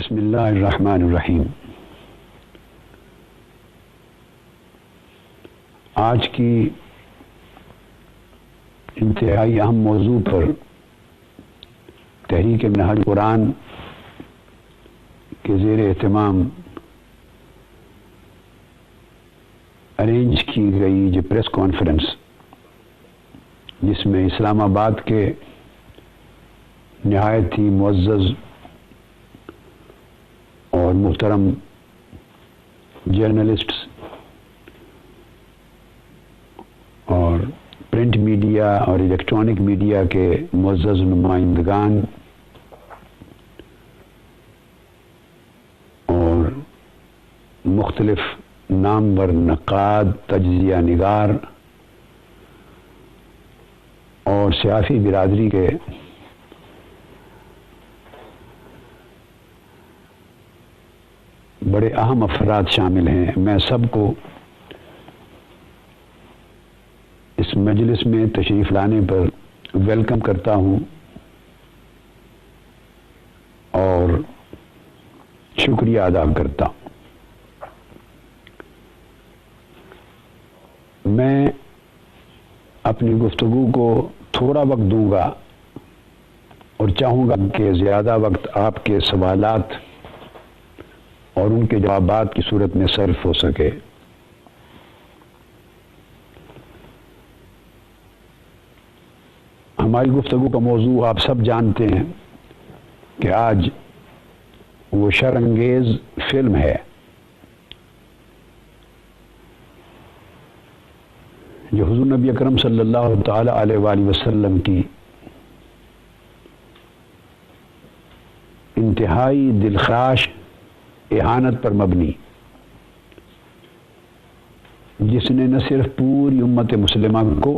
بسم اللہ الرحمن الرحیم۔ آج کی انتہائی اہم موضوع پر تحریک منہاج قرآن کے زیر اہتمام ارینج کی گئی جو پریس کانفرنس، جس میں اسلام آباد کے نہایت ہی معزز اور محترم جرنلسٹس اور پرنٹ میڈیا اور الیکٹرانک میڈیا کے معزز نمائندگان اور مختلف نامور نقاد، تجزیہ نگار اور سیاسی برادری کے بڑے اہم افراد شامل ہیں۔ میں سب کو اس مجلس میں تشریف لانے پر ویلکم کرتا ہوں اور شکریہ ادا کرتا ہوں۔ میں اپنی گفتگو کو تھوڑا وقت دوں گا اور چاہوں گا کہ زیادہ وقت آپ کے سوالات اور ان کے جوابات کی صورت میں صرف ہو سکے۔ ہماری گفتگو کا موضوع آپ سب جانتے ہیں کہ آج وہ شرانگیز فلم ہے جو حضور نبی اکرم صلی اللہ تعالی علیہ وآلہ وسلم کی انتہائی دلخراش اہانت پر مبنی، جس نے نہ صرف پوری امت مسلمہ کو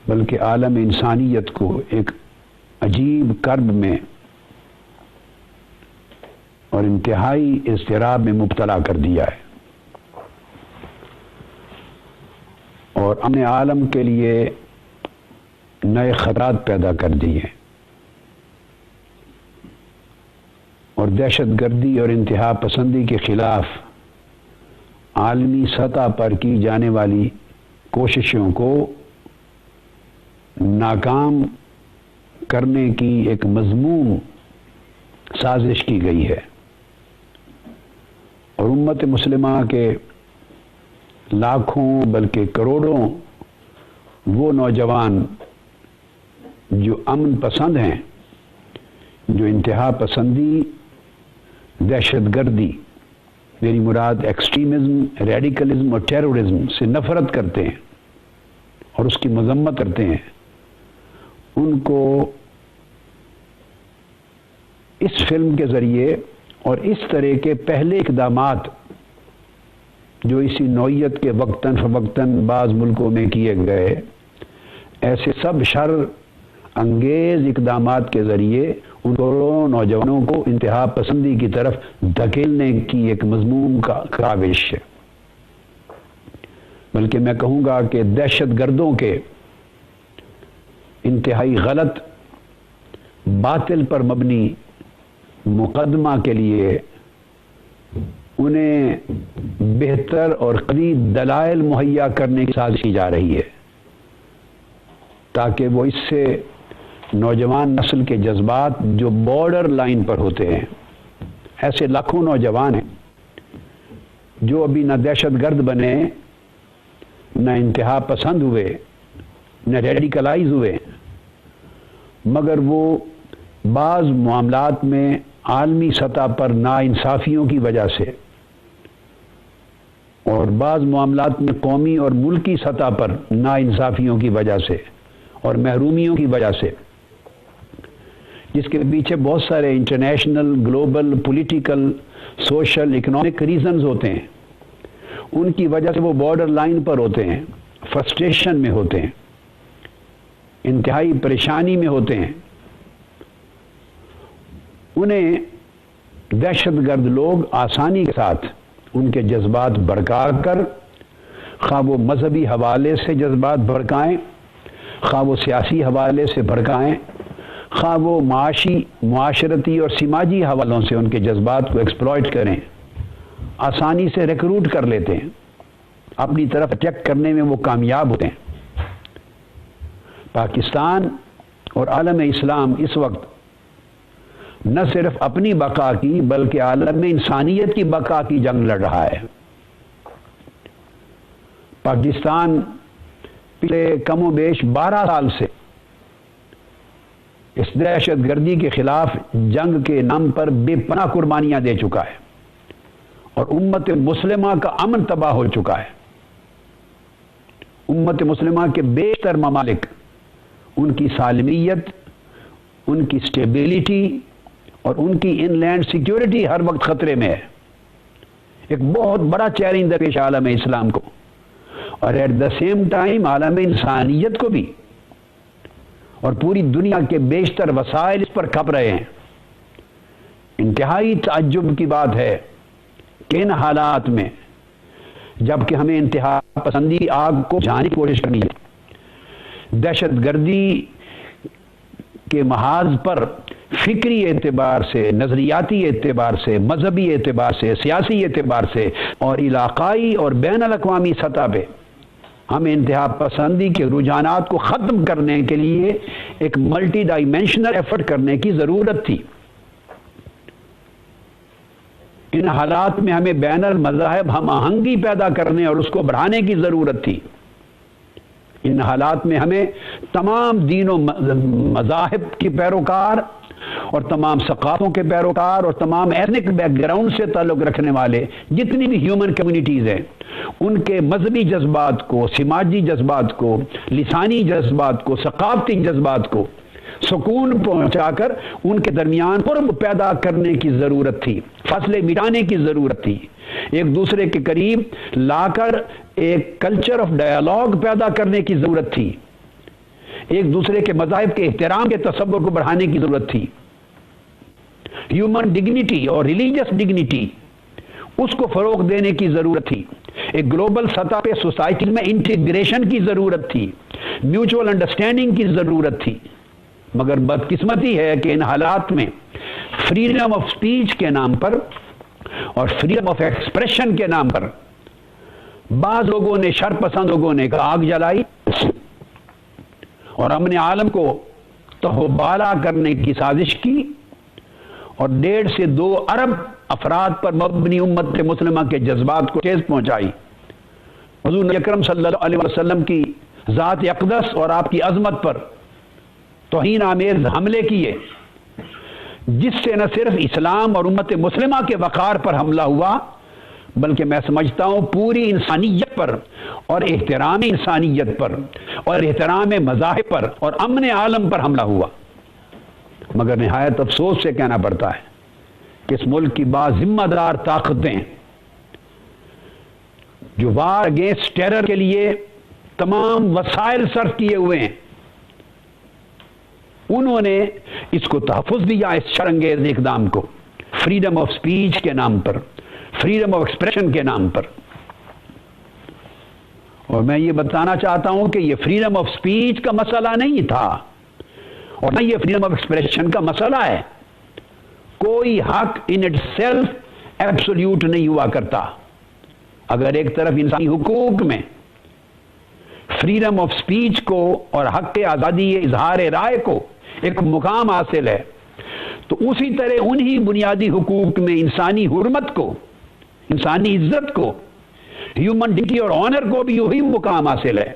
بلکہ عالم انسانیت کو ایک عجیب کرب میں اور انتہائی اضطراب میں مبتلا کر دیا ہے اور امن عالم کے لیے نئے خطرات پیدا کر دیے اور دہشت گردی اور انتہا پسندی کے خلاف عالمی سطح پر کی جانے والی کوششوں کو ناکام کرنے کی ایک مذموم سازش کی گئی ہے اور امت مسلمہ کے لاکھوں بلکہ کروڑوں وہ نوجوان جو امن پسند ہیں، جو انتہا پسندی، دہشت گردی، میری مراد ایکسٹریمزم، ریڈیکلزم اور ٹیرورزم سے نفرت کرتے ہیں اور اس کی مذمت کرتے ہیں، ان کو اس فلم کے ذریعے اور اس طرح کے پہلے اقدامات جو اسی نوعیت کے وقتاً فوقتاً بعض ملکوں میں کیے گئے، ایسے سب شر انگیز اقدامات کے ذریعے ان نوجوانوں کو انتہا پسندی کی طرف دھکیلنے کی ایک مضمون کا کاوش ہے، بلکہ میں کہوں گا کہ دہشت گردوں کے انتہائی غلط باطل پر مبنی مقدمہ کے لیے انہیں بہتر اور قوی دلائل مہیا کرنے کی سازش کی جا رہی ہے تاکہ وہ اس سے نوجوان نسل کے جذبات جو بارڈر لائن پر ہوتے ہیں، ایسے لاکھوں نوجوان ہیں جو ابھی نہ دہشت گرد بنے، نہ انتہا پسند ہوئے، نہ ریڈیکلائز ہوئے، مگر وہ بعض معاملات میں عالمی سطح پر ناانصافیوں کی وجہ سے اور بعض معاملات میں قومی اور ملکی سطح پر ناانصافیوں کی وجہ سے اور محرومیوں کی وجہ سے، جس کے پیچھے بہت سارے international, global, political, social, economic reasons ہوتے ہیں، ان کی وجہ سے وہ بارڈر لائن پر ہوتے ہیں، فرسٹریشن میں ہوتے ہیں، انتہائی پریشانی میں ہوتے ہیں، انہیں دہشت گرد لوگ آسانی کے ساتھ ان کے جذبات بھڑکا کر، خواہ وہ مذہبی حوالے سے جذبات بھڑکائیں، خواہ وہ سیاسی حوالے سے بھڑکائیں، خواہ وہ معاشی، معاشرتی اور سماجی حوالوں سے ان کے جذبات کو ایکسپلائٹ کریں، آسانی سے ریکروٹ کر لیتے ہیں، اپنی طرف اٹریکٹ کرنے میں وہ کامیاب ہوتے ہیں۔ پاکستان اور عالم اسلام اس وقت نہ صرف اپنی بقا کی بلکہ عالم انسانیت کی بقا کی جنگ لڑ رہا ہے۔ پاکستان پچھلے کم و بیش 12 سال سے اس دہشت گردی کے خلاف جنگ کے نام پر بے پناہ قربانیاں دے چکا ہے اور امت مسلمہ کا امن تباہ ہو چکا ہے۔ امت مسلمہ کے بیشتر ممالک، ان کی سالمیت، ان کی سٹیبلٹی اور ان کی ان لینڈ سیکیورٹی ہر وقت خطرے میں ہے۔ ایک بہت بڑا چیلنج درپیش عالم اسلام کو، اور ایٹ دا سیم ٹائم عالم انسانیت کو بھی، اور پوری دنیا کے بیشتر وسائل اس پر کھپ رہے ہیں۔ انتہائی تعجب کی بات ہے کہ ان حالات میں جبکہ ہمیں انتہا پسندی آگ کو بجھانے کی کوشش کرنی ہے، دہشت گردی کے محاذ پر فکری اعتبار سے، نظریاتی اعتبار سے، مذہبی اعتبار سے، سیاسی اعتبار سے اور علاقائی اور بین الاقوامی سطح پہ ہمیں انتہا پسندی کے رجحانات کو ختم کرنے کے لیے ایک ملٹی ڈائمینشنل ایفرٹ کرنے کی ضرورت تھی۔ ان حالات میں ہمیں بین المذاہب ہم آہنگی پیدا کرنے اور اس کو بڑھانے کی ضرورت تھی۔ ان حالات میں ہمیں تمام دین و مذاہب کے پیروکار اور تمام ثقافتوں کے پیروکار اور تمام ایتھنک بیک گراؤنڈ سے تعلق رکھنے والے جتنی بھی ہیومن کمیونٹیز ہیں، ان کے مذہبی جذبات کو، سماجی جذبات کو، لسانی جذبات کو، ثقافتی جذبات کو سکون پہنچا کر ان کے درمیان قرب پیدا کرنے کی ضرورت تھی، فاصلے مٹانے کی ضرورت تھی، ایک دوسرے کے قریب لا کر ایک کلچر آف ڈائیلاگ پیدا کرنے کی ضرورت تھی، ایک دوسرے کے مذاہب کے احترام کے تصور کو بڑھانے کی ضرورت تھی، ہیومن ڈگنیٹی اور ریلیجس ڈگنیٹی اس کو فروغ دینے کی ضرورت تھی، ایک گلوبل سطح پہ سوسائٹی میں انٹیگریشن کی ضرورت تھی، میوچول انڈرسٹینڈنگ کی ضرورت تھی۔ مگر بدقسمتی ہے کہ ان حالات میں فریڈم آف سپیچ کے نام پر اور فریڈم آف ایکسپریشن کے نام پر بعض لوگوں نے، شر پسند لوگوں نے آگ جلائی اور امن عالم کو تہوبالا کرنے کی سازش کی اور 1.5 سے 2 ارب افراد پر مبنی امت مسلمہ کے جذبات کو ٹھیس پہنچائی، حضور نبی اکرم صلی اللہ علیہ وسلم کی ذات اقدس اور آپ کی عظمت پر توہین آمیز حملے کیے، جس سے نہ صرف اسلام اور امت مسلمہ کے وقار پر حملہ ہوا بلکہ میں سمجھتا ہوں پوری انسانیت پر اور احترام انسانیت پر اور احترام مذاہب پر اور امن عالم پر حملہ ہوا۔ مگر نہایت افسوس سے کہنا پڑتا ہے کہ اس ملک کی بعض ذمہ دار طاقتیں جو وار اگینسٹ ٹیرر کے لیے تمام وسائل صرف کیے ہوئے ہیں، انہوں نے اس کو تحفظ دیا، اس شرانگیز اقدام کو، فریڈم آف سپیچ کے نام پر، فریڈم آف ایکسپریشن کے نام پر۔ اور میں یہ بتانا چاہتا ہوں کہ یہ فریڈم آف سپیچ کا مسئلہ نہیں تھا اور نہ یہ فریڈم آف ایکسپریشن کا مسئلہ ہے۔ کوئی حق ان اٹ سیلف ایبسولوٹ نہیں ہوا کرتا۔ اگر ایک طرف انسانی حقوق میں فریڈم آف سپیچ کو اور حق آزادی اظہار رائے کو ایک مقام حاصل ہے، تو اسی طرح انہی بنیادی حقوق میں انسانی حرمت کو، انسانی عزت کو، ہیومن ڈگنیٹی اور آنر کو بھی وہی مقام حاصل ہے۔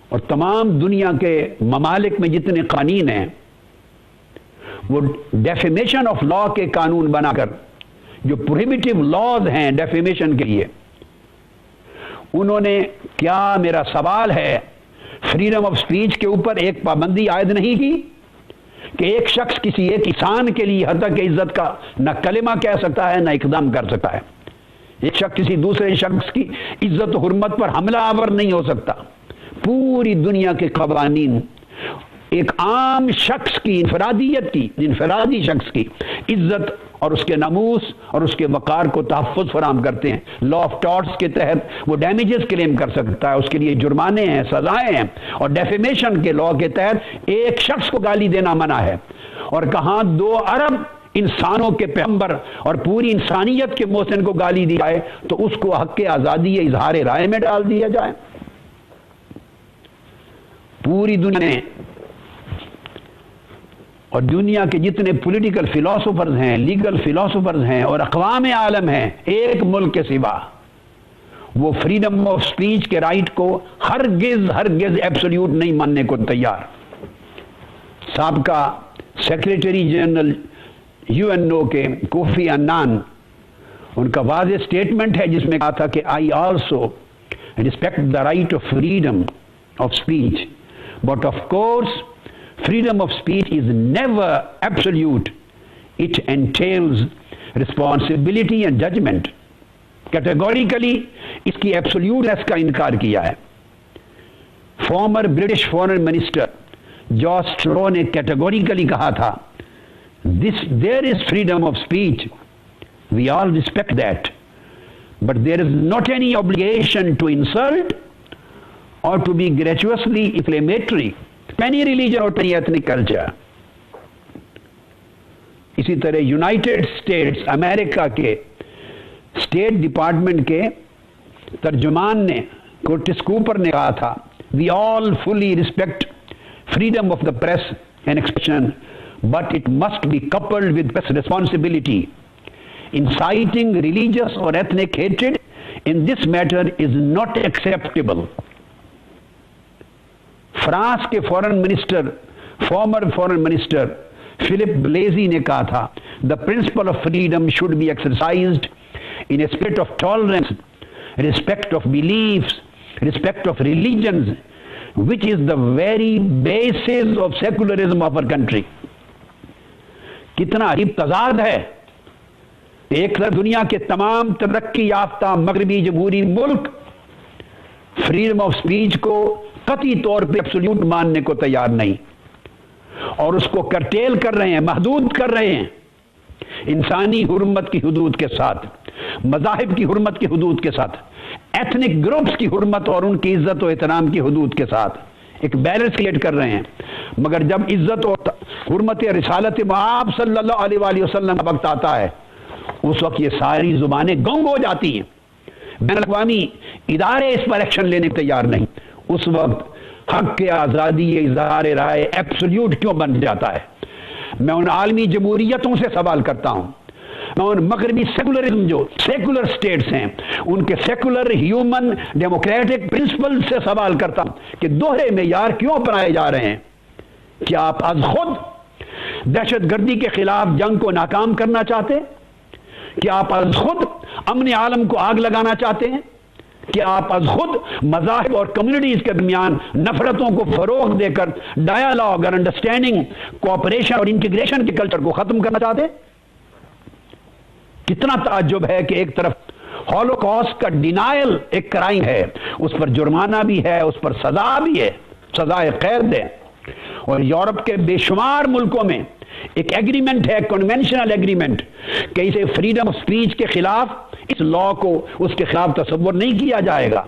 اور تمام دنیا کے ممالک میں جتنے قوانین ہیں وہ ڈیفیمیشن آف لا کے قانون بنا کر، جو پروہیبیٹو لاز ہیں ڈیفیمیشن کے لیے، انہوں نے کیا، میرا سوال ہے، فریڈم آف سپیچ کے اوپر ایک پابندی عائد نہیں کی کہ ایک شخص کسی ایک انسان کے لیے حد تک عزت کا نہ کلمہ کہہ سکتا ہے نہ اقدام کر سکتا ہے، ایک شخص کسی دوسرے شخص کی عزت و حرمت پر حملہ آور نہیں ہو سکتا۔ پوری دنیا کے قوانین ایک عام شخص کی انفرادی شخص کی عزت اور اس کے ناموس اور اس کے وقار کو تحفظ فراہم کرتے ہیں. لا آف ٹارٹس کے تحت وہ ڈیمیجز کلیم کر سکتا ہے، اس کے لیے جرمانے ہیں، سزائیں ہیں. اور ڈیفیمیشن کے لا کے تحت ایک شخص کو گالی دینا منع ہے. اور کہاں 2 ارب انسانوں کے پیغمبر اور پوری انسانیت کے محسن کو گالی دی جائے تو اس کو حق آزادی اظہار رائے میں ڈال دیا جائے. پوری دنیا میں اور دنیا کے جتنے پولیٹیکل فلاسفرز ہیں، لیگل فلاسفرز ہیں اور اقوام عالم ہیں، ایک ملک کے سوا وہ فریڈم آف سپیچ کے رائٹ کو ہرگز ایبسولوٹ نہیں ماننے کو تیار. سابقہ سیکریٹری جنرل UNO کے کوفی عنان، ان کا واضح سٹیٹمنٹ ہے جس میں کہا تھا کہ I also respect the right of freedom of speech, but of course freedom of speech is never absolute. It entails responsibility and judgment. Categorically اس کی ایبسولوٹنس کا انکار کیا ہے. فارمر برٹش فورن منسٹر جارج اسٹرو نے کیٹیگوریکلی کہا تھا there is freedom of speech, we all respect that, but there is not any obligation to insult or to be gratuitously inflammatory to any religion or to any ethnic culture. اسی طرح United States امریکہ کے state department کے ترجمان نے courts Cooper نے کہا تھا we all fully respect freedom of the press and expression, but it must be coupled with responsibility. Inciting religious or ethnic hatred in this matter is not acceptable. France کے farmer فورن minister flip بلیزی نے کہا تھا the principle of freedom should be exercised in a spirit of tolerance, respect of beliefs, respect of religions, which is the very basis of secularism of our country. کتنا عجیب تضاد ہے. ایک طرف دنیا کے تمام ترقی یافتہ مغربی جمہوری ملک فریڈم آف سپیچ کو قطعی طور پہ ایبسولوٹ ماننے کو تیار نہیں اور اس کو کرٹیل کر رہے ہیں، محدود کر رہے ہیں انسانی حرمت کی حدود کے ساتھ، مذاہب کی حرمت کی حدود کے ساتھ، ایتھنک گروپس کی حرمت اور ان کی عزت و احترام کی حدود کے ساتھ ایک بیلنس کریٹ کر رہے ہیں. مگر جب عزت اور حرمت رسالت مآب صلی اللہ علیہ وآلہ وسلم کا وقت آتا ہے اس وقت یہ ساری زبانیں گنگ ہو جاتی ہیں. بین الاقوامی ادارے اس پر ایکشن لینے تیار نہیں. اس وقت حق کے آزادی اظہار رائے ایبسولوٹ کیوں بن جاتا ہے؟ میں ان عالمی جمہوریتوں سے سوال کرتا ہوں، میں ان مغربی سیکولرزم جو سیکولر سٹیٹس ہیں ان کے سیکولر ہیومن ڈیموکریٹک پرنسپل سے سوال کرتا ہوں کہ دوہرے معیار کیوں اپنائے جا رہے ہیں؟ کیا آپ از خود دہشت گردی کے خلاف جنگ کو ناکام کرنا چاہتے ہیں؟ کیا آپ از خود امن عالم کو آگ لگانا چاہتے ہیں؟ کہ آپ از خود مذاہب اور کمیونٹیز کے درمیان نفرتوں کو فروغ دے کر ڈائیالاگ اور انڈرسٹینڈنگ، کوآپریشن اور انٹیگریشن کے کلچر کو ختم کرنا چاہتے ہیں؟ کتنا تعجب ہے کہ ایک طرف ہولوکاسٹ کا ڈینائل ایک کرائم ہے، اس پر جرمانہ بھی ہے، اس پر سزا بھی ہے، سزائے قید ہے. اور یورپ کے بے شمار ملکوں میں ایک ایگریمنٹ ہے، کنونشنل ایگریمنٹ، کہ اسے فریڈم آف سپیچ کے خلاف اس لا کو اس کے خلاف تصور نہیں کیا جائے گا.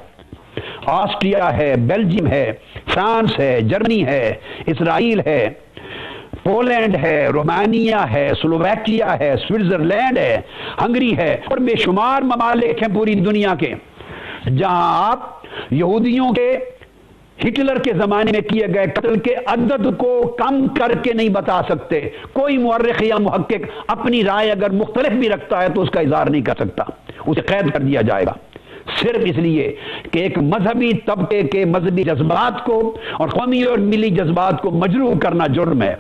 آسٹریا ہے، بیلجیم ہے، فرانس ہے، جرمنی ہے، اسرائیل ہے، پولینڈ ہے، رومانیہ ہے، سلوواکیا ہے، سوئٹزرلینڈ ہے، ہنگری ہے اور بے شمار ممالک ہیں پوری دنیا کے جہاں آپ یہودیوں کے ہٹلر کے زمانے میں کیے گئے قتل کے عدد کو کم کر کے نہیں بتا سکتے. کوئی مورخ یا محقق اپنی رائے اگر مختلف بھی رکھتا ہے تو اس کا اظہار نہیں کر سکتا، اسے قید کر دیا جائے گا صرف اس لیے کہ ایک مذہبی طبقے کے مذہبی جذبات کو اور قومی اور ملی جذبات کو مجروح کرنا جرم ہے.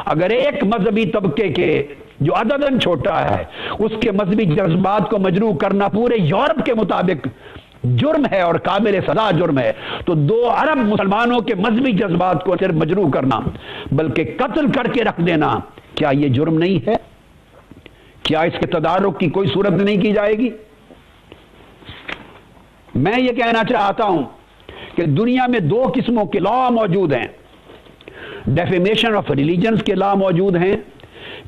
اگر ایک مذہبی طبقے کے جو عدداً چھوٹا ہے اس کے مذہبی جذبات کو مجروح کرنا پورے یورپ کے مطابق جرم ہے اور قابل سزا جرم ہے، تو 2 ارب مسلمانوں کے مذہبی جذبات کو صرف مجروح کرنا بلکہ قتل کر کے رکھ دینا، کیا یہ جرم نہیں ہے؟ کیا اس کے تدارک کی کوئی صورت نہیں کی جائے گی؟ میں یہ کہنا چاہتا ہوں کہ دنیا میں 2 قسموں کے لا موجود ہیں. ڈیفیمیشن آف ریلیجنز کے لا موجود ہیں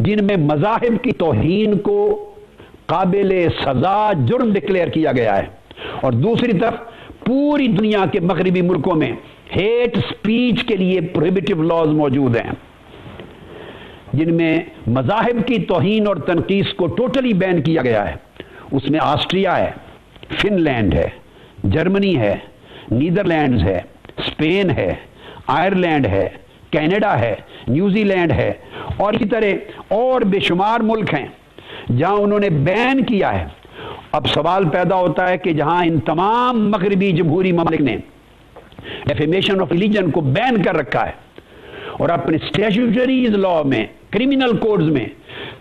جن میں مذاہب کی توہین کو قابل سزا جرم ڈکلیئر کیا گیا ہے، اور دوسری طرف پوری دنیا کے مغربی ملکوں میں ہیٹ سپیچ کے لیے پروہیبیٹو لاز موجود ہیں جن میں مذاہب کی توہین اور تنقیص کو ٹوٹلی بین کیا گیا ہے۔ اس میں آسٹریا ہے، فن لینڈ ہے، جرمنی ہے، نیدرلینڈز ہے، اسپین ہے، آئرلینڈ ہے، کینیڈا ہے، نیوزی لینڈ ہے، اور اسی طرح اور بے شمار ملک ہیں جہاں انہوں نے بین کیا ہے۔ اب سوال پیدا ہوتا ہے کہ جہاں ان تمام مغربی جمہوری ممالک نے ڈیفیمیشن آف ریلیجن کو بین کر رکھا ہے اور اپنے اسٹیچوٹریز لا میں، کرمنل کوڈز میں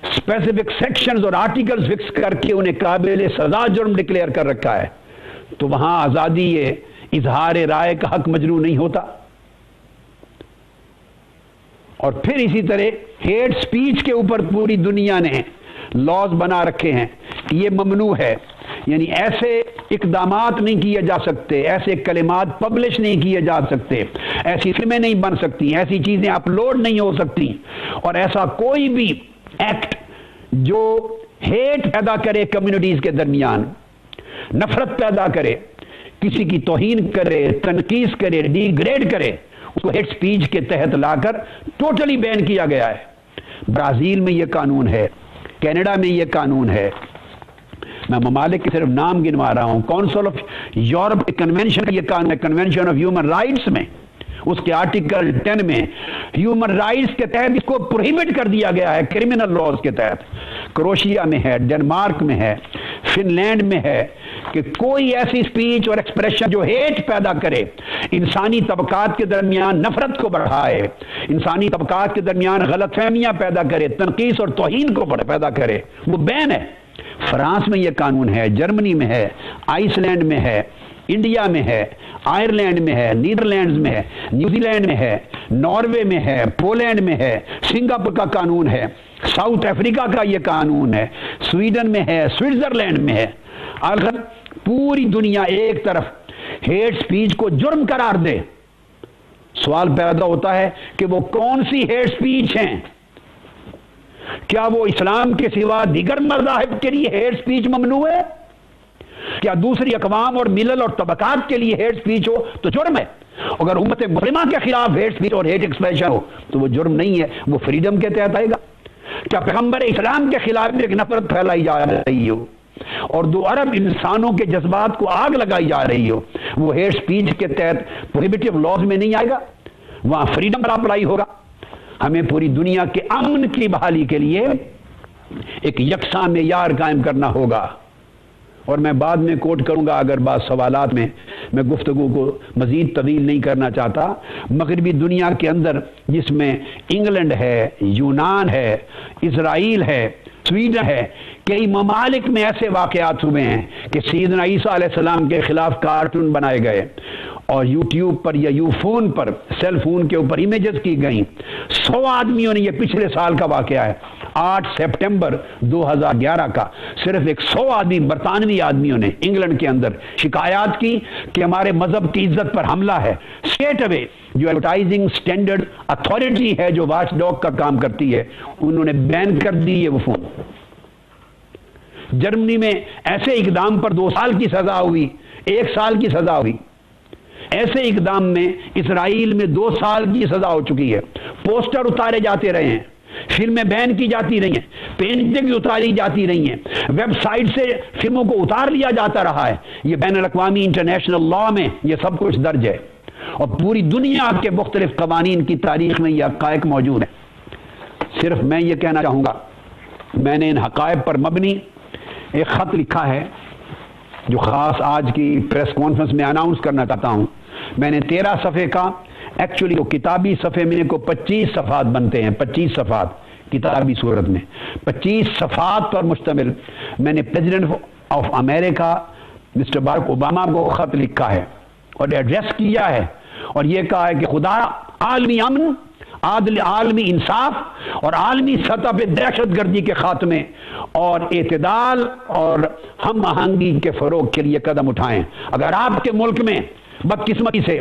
اسپیسیفک سیکشنز اور آرٹیکلز فکس کر کے انہیں قابل سزا جرم ڈکلیئر کر رکھا ہے، تو وہاں آزادی اظہار رائے کا حق مجروح نہیں ہوتا۔ اور پھر اسی طرح ہیٹ سپیچ کے اوپر پوری دنیا نے لاز بنا رکھے ہیں، یہ ممنوع ہے، یعنی ایسے اقدامات نہیں کیے جا سکتے، ایسے کلمات پبلش نہیں کیے جا سکتے، ایسی فلمیں نہیں بن سکتی، ایسی چیزیں اپلوڈ نہیں ہو سکتی، اور ایسا کوئی بھی ایکٹ جو ہیٹ پیدا کرے کمیونٹیز کے درمیان، نفرت پیدا کرے، کسی کی توہین کرے، تنقیص کرے، ڈی گریڈ کرے، اس کو ہیٹ سپیچ کے تحت لا کر ٹوٹلی بین کیا گیا ہے۔ برازیل میں یہ قانون ہے، کینیڈا میں یہ قانون ہے، میں ممالک کے صرف نام گنوا رہا ہوں۔ کونسل آف یورپ کنونشن یہ قانون ہے، کنونشن آف ہیومن رائٹس میں، اس کے آرٹیکل 10 میں ہیومن رائٹس کے تحت اس کو پروہیبٹ کر دیا گیا ہے، کرمنل لاز کے تحت۔ کروشیا میں ہے، ڈنمارک میں ہے، فن لینڈ میں ہے کہ کوئی ایسی سپیچ اور ایکسپریشن جو ہیٹ پیدا کرے، انسانی طبقات کے درمیان نفرت کو بڑھائے، انسانی طبقات کے درمیان غلط فہمیاں پیدا کرے، تنقیص اور توہین کو پیدا کرے، وہ بین ہے۔ فرانس میں یہ قانون ہے، جرمنی میں ہے، آئس لینڈ میں ہے، انڈیا میں ہے، آئرلینڈ میں ہے، نیدرلینڈز میں ہے، نیوزی لینڈ میں ہے، ناروے میں ہے، پولینڈ میں ہے، سنگاپور کا قانون ہے، ساؤتھ افریقہ کا یہ قانون ہے، سویڈن میں ہے، سوئٹزرلینڈ میں ہے۔ اگر پوری دنیا ایک طرف ہیٹ سپیچ کو جرم قرار دے، سوال پیدا ہوتا ہے کہ وہ کون سی ہیٹ سپیچ ہیں؟ کیا وہ اسلام کے سوا دیگر مذاہب کے لیے ہیٹ سپیچ ممنوع ہے؟ کیا دوسری اقوام اور ملل اور طبقات کے لیے ہیٹ سپیچ ہو تو جرم ہے؟ اگر امت مسلمہ کے خلاف ہیٹ سپیچ اور ہیٹ ایکسپریشن ہو تو وہ جرم نہیں ہے، وہ فریڈم کے تحت آئے گا۔ کیا پیغمبر اسلام کے خلاف ایک نفرت پھیلائی جا رہی ہو اور 2 ارب انسانوں کے جذبات کو آگ لگائی جا رہی ہو، وہ ہیٹ سپیچ کے تحت پروہیبیٹو لاز میں نہیں آئے گا، وہاں فریڈم پر اپلائی ہوگا۔ ہمیں پوری دنیا کے امن کی بحالی کے لیے ایک یکساں معیار قائم کرنا ہوگا، اور میں بعد میں کوٹ کروں گا اگر بعض سوالات میں گفتگو کو مزید طویل نہیں کرنا چاہتا۔ مغربی دنیا کے اندر جس میں انگلینڈ ہے، یونان ہے، اسرائیل ہے، سویڈن ہے، کئی ممالک میں ایسے واقعات ہوئے ہیں کہ سیدنا عیسیٰ علیہ السلام کے خلاف کارٹون بنائے گئے اور یوٹیوب پر یا یو فون پر، سیل فون کے اوپر امیجز کی گئیں۔ 100 آدمیوں نے، یہ پچھلے سال کا واقعہ ہے، 8 سپٹمبر 2011 کا، صرف 100 آدمی، برطانوی آدمیوں نے انگلینڈ کے اندر شکایات کی کہ ہمارے مذہب کی عزت پر حملہ ہے۔ اسٹریٹ اوے جو ایڈورٹائزنگ سٹینڈرڈ اتھارٹی ہے جو واچ ڈاگ کا کام کرتی ہے، انہوں نے بین کر دی ہے وہ فون۔ جرمنی میں ایسے اقدام پر 2 سال کی سزا ہوئی، 1 سال کی سزا ہوئی۔ ایسے اقدام میں اسرائیل میں 2 سال کی سزا ہو چکی ہے۔ پوسٹر اتارے جاتے رہے ہیں، فلمیں بین کی جاتی رہی ہیں، پینٹنگ اتاری جاتی رہی ہیں، ویب سائٹ سے فلموں کو اتار لیا جاتا رہا ہے۔ یہ بین الاقوامی انٹرنیشنل لا میں یہ سب کچھ درج ہے، اور پوری دنیا کے مختلف قوانین کی تاریخ میں یہ حقائق موجود ہیں۔ صرف میں یہ کہنا چاہوں گا، میں نے ان حقائق پر مبنی ایک خط لکھا ہے جو خاص آج کی پریس کانفرنس میں اناؤنس کرنا چاہتا ہوں۔ میں نے 13 صفحے کا، ایکچولی وہ کتابی صفحے میں کو 25 صفحات بنتے ہیں، 25 صفحات کتابی صورت میں، 25 صفحات پر مشتمل میں نے پریزیڈنٹ آف امریکہ مسٹر باراک اوباما کو خط لکھا ہے اور ایڈریس کیا ہے، اور یہ کہا ہے کہ خدا عالمی امن، عالمی انصاف اور عالمی سطح پہ دہشت گردی کے خاتمے اور اعتدال اور ہم آہنگی کے فروغ کے لیے قدم اٹھائیں۔ اگر آپ کے ملک میں بدقسمتی سے